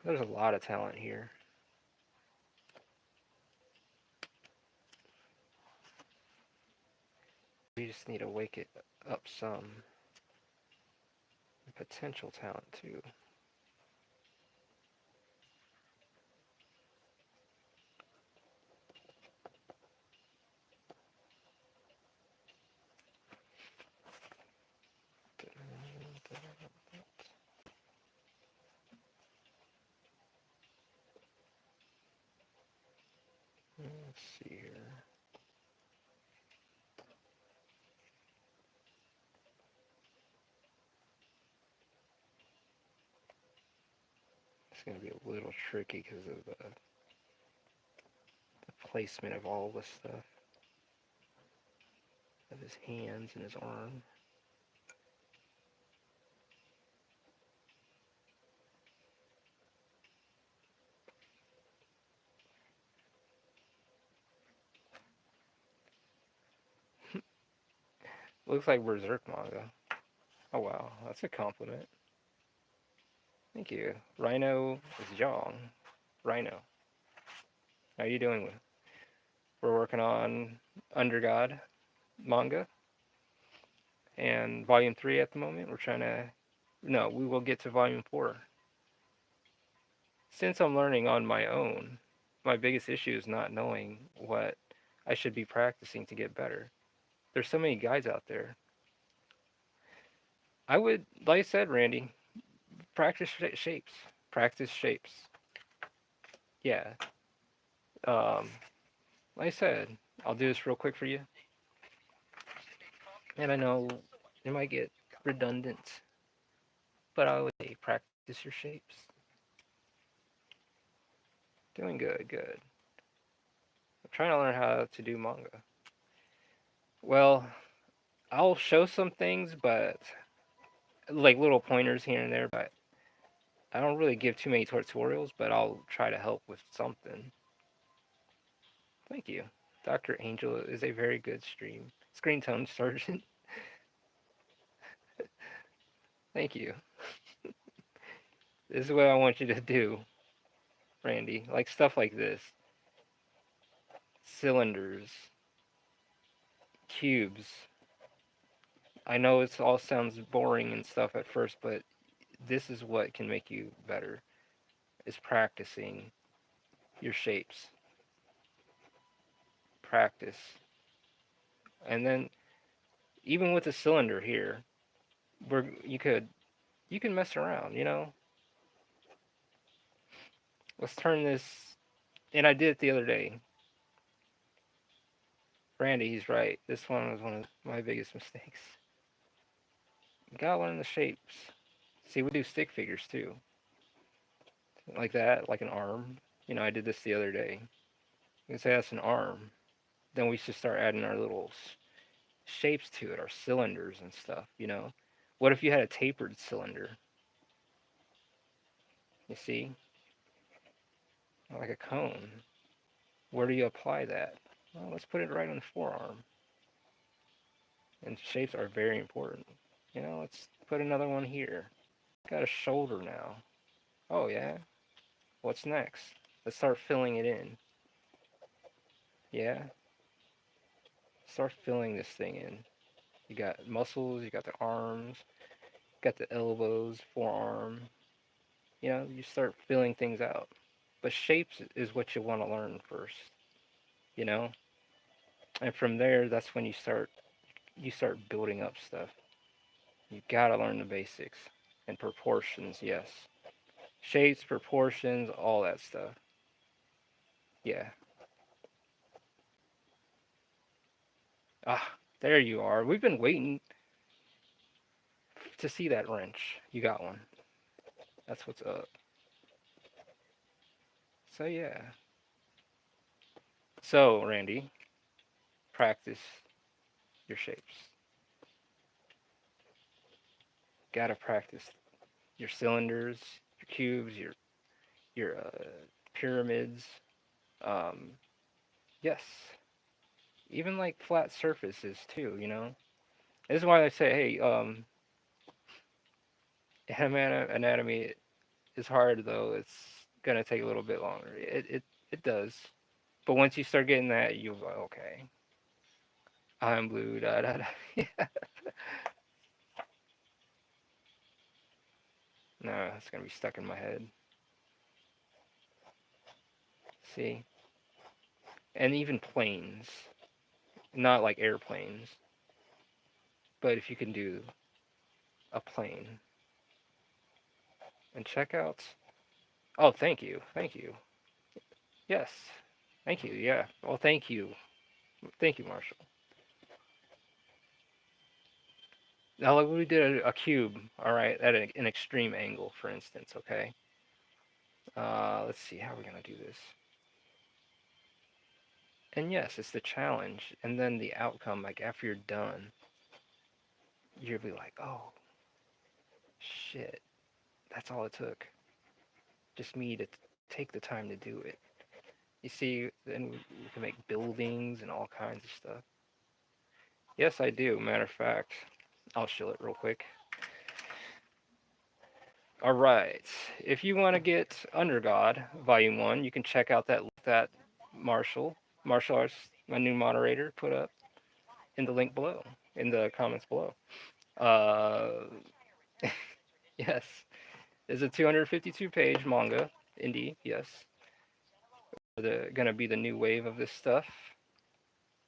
There's a lot of talent here. We just need to wake it up some. Potential talent too. Let's see here. It's going to be a little tricky because of the placement of all this stuff, of his hands and his arm. Looks like Berserk manga. Oh wow, that's a compliment. Thank you. Rhino is Jong. Rhino. How you doing? We're working on Undergod manga and volume 3 at the moment. We're trying to. No, we will get to volume 4. Since I'm learning on my own, my biggest issue is not knowing what I should be practicing to get better. There's so many guides out there. I would, like I said, Randy, practice shapes. Practice shapes. Yeah. Um, like I said, I'll do this real quick for you. And I know it might get redundant, but I would say practice your shapes. Doing good, good. I'm trying to learn how to do manga. Well, I'll show some things, but like little pointers here and there, but I don't really give too many tutorials, but I'll try to help with something. Thank you. Dr. Angel is a very good screen tone surgeon. Thank you. This is what I want you to do, Randy. Like stuff like this. Cylinders, cubes. I know it all sounds boring and stuff at first, but this is what can make you better. Is practicing your shapes. Practice. And then even with the cylinder here, where you can mess around, you know? Let's turn this, and I did it the other day. Randy, he's right. This one was one of my biggest mistakes. You gotta learn the shapes. See, we do stick figures too. Like that, like an arm. You know, I did this the other day. You can say that's an arm. Then we should start adding our little shapes to it, our cylinders and stuff, you know? What if you had a tapered cylinder? You see? Like a cone. Where do you apply that? Well, let's put it right on the forearm. And shapes are very important. You know, let's put another one here. Got a shoulder now. Oh, yeah? What's next? Let's start filling it in. Yeah? Start filling this thing in. You got muscles, you got the arms, you got the elbows, forearm. You know, you start filling things out. But shapes is what you want to learn first, you know? And from there, that's when you start building up stuff. You gotta learn the basics. And proportions, yes. Shapes, proportions, all that stuff. Yeah. Ah, there you are. We've been waiting to see that wrench. You got one. That's what's up. So yeah. So Randy, practice your shapes. Gotta practice your cylinders, your cubes, your pyramids. Um, yes, even like flat surfaces too. You know, this is why I say, hey, anatomy is hard though. It's gonna take a little bit longer. It does. But once you start getting that, you'll be like, okay, I'm blue. Da da da. Yeah. No, it's gonna be stuck in my head. See, and even planes, not like airplanes, but if you can do a plane and checkouts. Oh, thank you, thank you. Yes, thank you. Yeah. Well, thank you, Marshall. Now, like we did a cube, all right, at an extreme angle, for instance. Okay. Let's see how we're gonna do this. And yes, it's the challenge, and then the outcome. Like after you're done, you'll be like, oh shit, that's all it took. Just me to take the time to do it. You see, then we can make buildings and all kinds of stuff. Yes, I do. Matter of fact, I'll show it real quick. All right. If you want to get Under God Volume One, you can check out that Marshall Martial Arts, my new moderator, put up in the link below, in the comments below. Uh, yes, it's a 252 page manga, indie. Yes, gonna be the new wave of this stuff.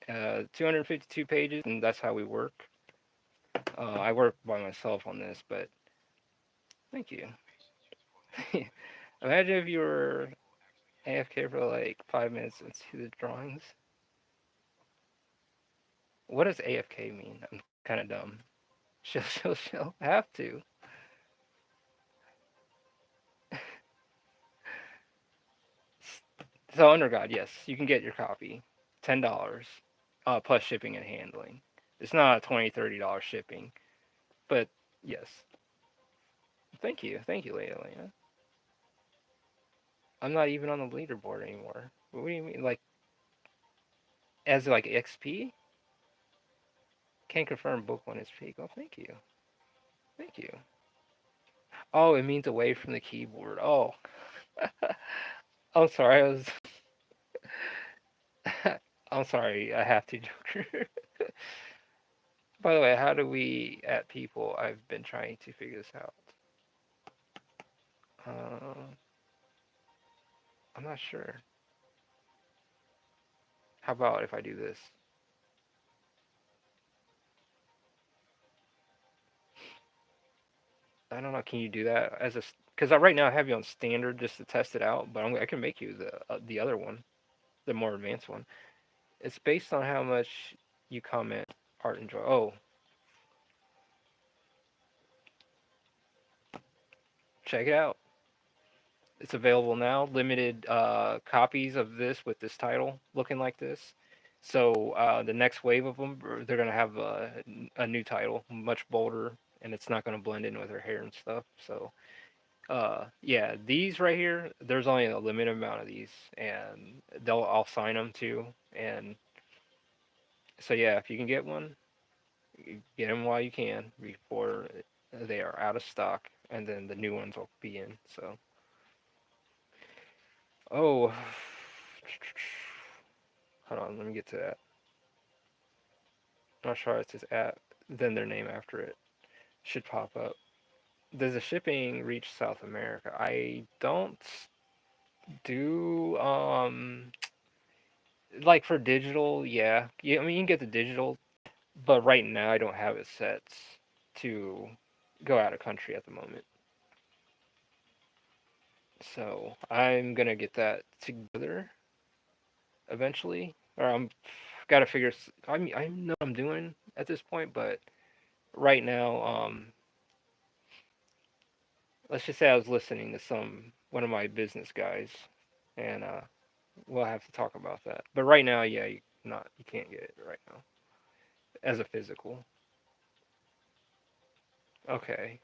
252 pages, and that's how we work. I work by myself on this, but thank you. Imagine if you were AFK for like 5 minutes and see the drawings. What does AFK mean? I'm kind of dumb. She'll have to. So Under God, yes, you can get your copy. $10 plus shipping and handling. It's not a $20-$30 shipping, but yes. Thank you, Lena. I'm not even on the leaderboard anymore. What do you mean? Like as like XP? Can't confirm book one is peak. Oh, thank you. Oh, it means away from the keyboard. Oh, I'm sorry. I was. I'm sorry. I have to, Joker. By the way, how do we at people? I've been trying to figure this out. Uh, I'm not sure. How about if I do this? I don't know. Can you do that as a? Because right now I have you on standard just to test it out, but I can make you the other one, the more advanced one. It's based on how much you comment art and joy. Oh, check it out. It's available now. Limited copies of this with this title looking like this. So the next wave of them, they're gonna have a new title, much bolder, and it's not gonna blend in with her hair and stuff. So yeah, these right here, there's only a limited amount of these, and I'll sign them too. And so yeah, if you can get one, get them while you can before they are out of stock, and then the new ones will be in. So oh, hold on, let me get to that. Martial arts is at, then their name after it should pop up. Does the shipping reach South America? I don't do like for digital, yeah. Yeah, I mean you can get the digital, but right now I don't have it set to go out of country at the moment. So I'm gonna get that together eventually. Or I'm gotta figure. I know what I'm doing at this point, but right now, let's just say I was listening to one of my business guys, and we'll have to talk about that. But right now, yeah, you can't get it right now as a physical. Okay.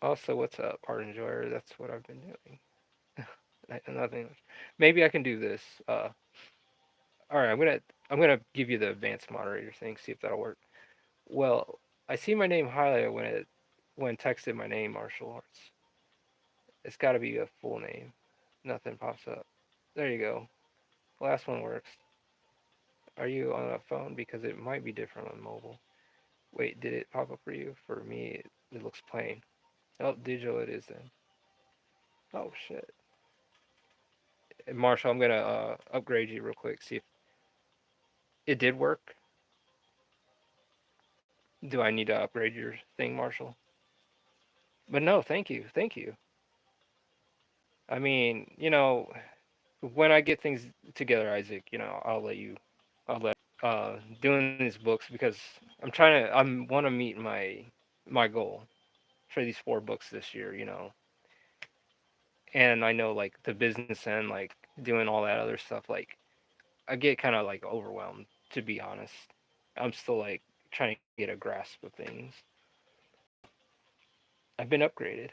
Also, what's up, art enjoyer? That's what I've been doing. Nothing. Maybe I can do this. All right, I'm gonna give you the advanced moderator thing. See if that'll work. Well, I see my name highlighted when texted my name, martial arts. It's got to be a full name. Nothing pops up. There you go. Last one works. Are you on a phone? Because it might be different on mobile. Wait, did it pop up for you? For me, it looks plain. Oh, digital it is then. Oh shit. Marshall, I'm gonna upgrade you real quick. See if it did work. Do I need to upgrade your thing, Marshall? But no, thank you. I mean, when I get things together, Isaac, I'll let you. I'll let doing these books because I want to meet my my goal for these 4 books this year, you know. And I know like the business end, like doing all that other stuff, like I get kind of like overwhelmed, to be honest. I'm still like trying to get a grasp of things. I've been upgraded.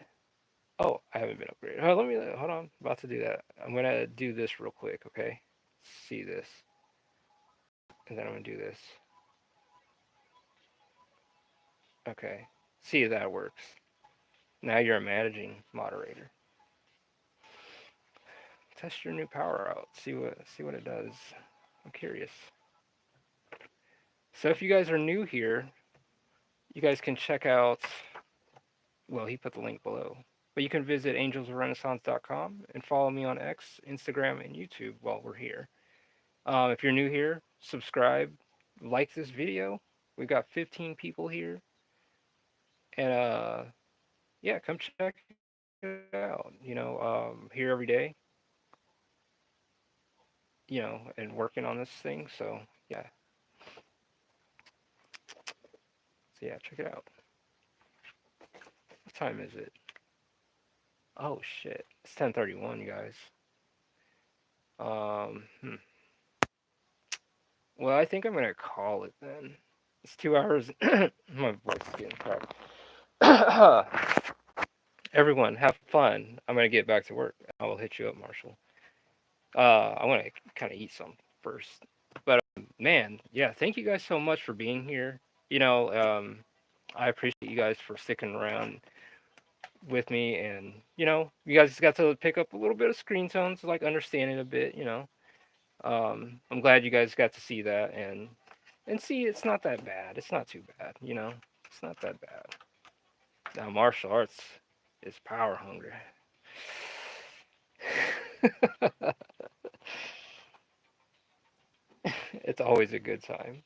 Oh, I haven't been upgraded. Oh, let me hold on. I'm about to do that. I'm gonna do this real quick, okay? See this, and then I'm gonna do this. Okay. See if that works. Now you're a managing moderator. Test your new power out. See what it does. I'm curious. So if you guys are new here, you guys can check out. Well, he put the link below. But you can visit AngelsOfTheRenaissance.com and follow me on X, Instagram, and YouTube while we're here. If you're new here, subscribe, like this video. We've got 15 people here, and yeah, come check it out. Here every day, and working on this thing. So yeah, check it out. What time is it? Oh shit, it's 10:31, you guys. Hmm. Well, I think I'm gonna call it then. It's 2 hours. My voice is getting cracked. Everyone, have fun. I'm gonna get back to work. I will hit you up, Marshall. I want to kind of eat some first. But man, yeah, thank you guys so much for being here. You know, I appreciate you guys for sticking around with me, and you guys got to pick up a little bit of screen tones, like understanding a bit. I'm glad you guys got to see that, and see it's not that bad. It's not too bad. It's not that bad. Now martial arts is power hungry. It's always a good time.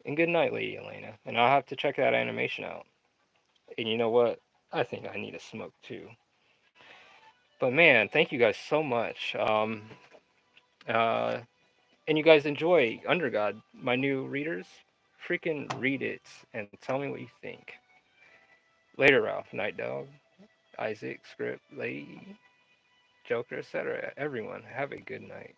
And good night, Lady Elena. And I'll have to check that animation out. And you know what? I think I need a smoke too. But man, thank you guys so much. Uh, and you guys enjoy Undergod, my new readers. Freaking read it and tell me what you think. Later, Ralph, Night Dog, Isaac, Script, Lady, Joker, etc. Everyone, have a good night.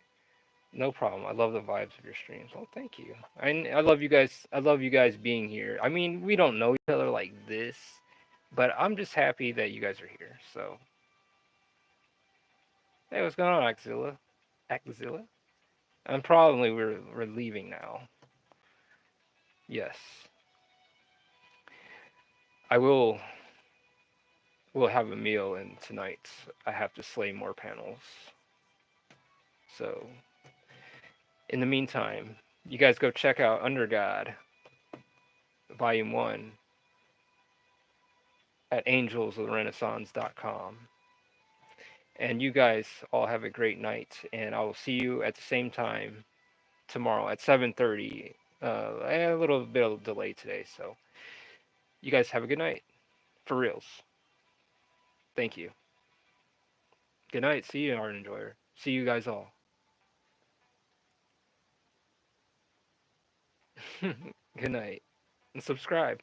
No problem. I love the vibes of your streams. Well, thank you. I love you guys. I love you guys being here. I mean, we don't know each other like this, but I'm just happy that you guys are here. So, hey, what's going on, Axilla? Axilla? And probably we're leaving now. Yes, I will. We'll have a meal, and tonight I have to slay more panels. So, in the meantime, you guys go check out Under God, Volume One, at AngelsOfTheRenaissance.com. And you guys all have a great night, and I will see you at the same time tomorrow at 7:30. A little bit of delay today, so you guys have a good night. For reals. Thank you. Good night. See you, Art Enjoyer. See you guys all. Good night. And subscribe.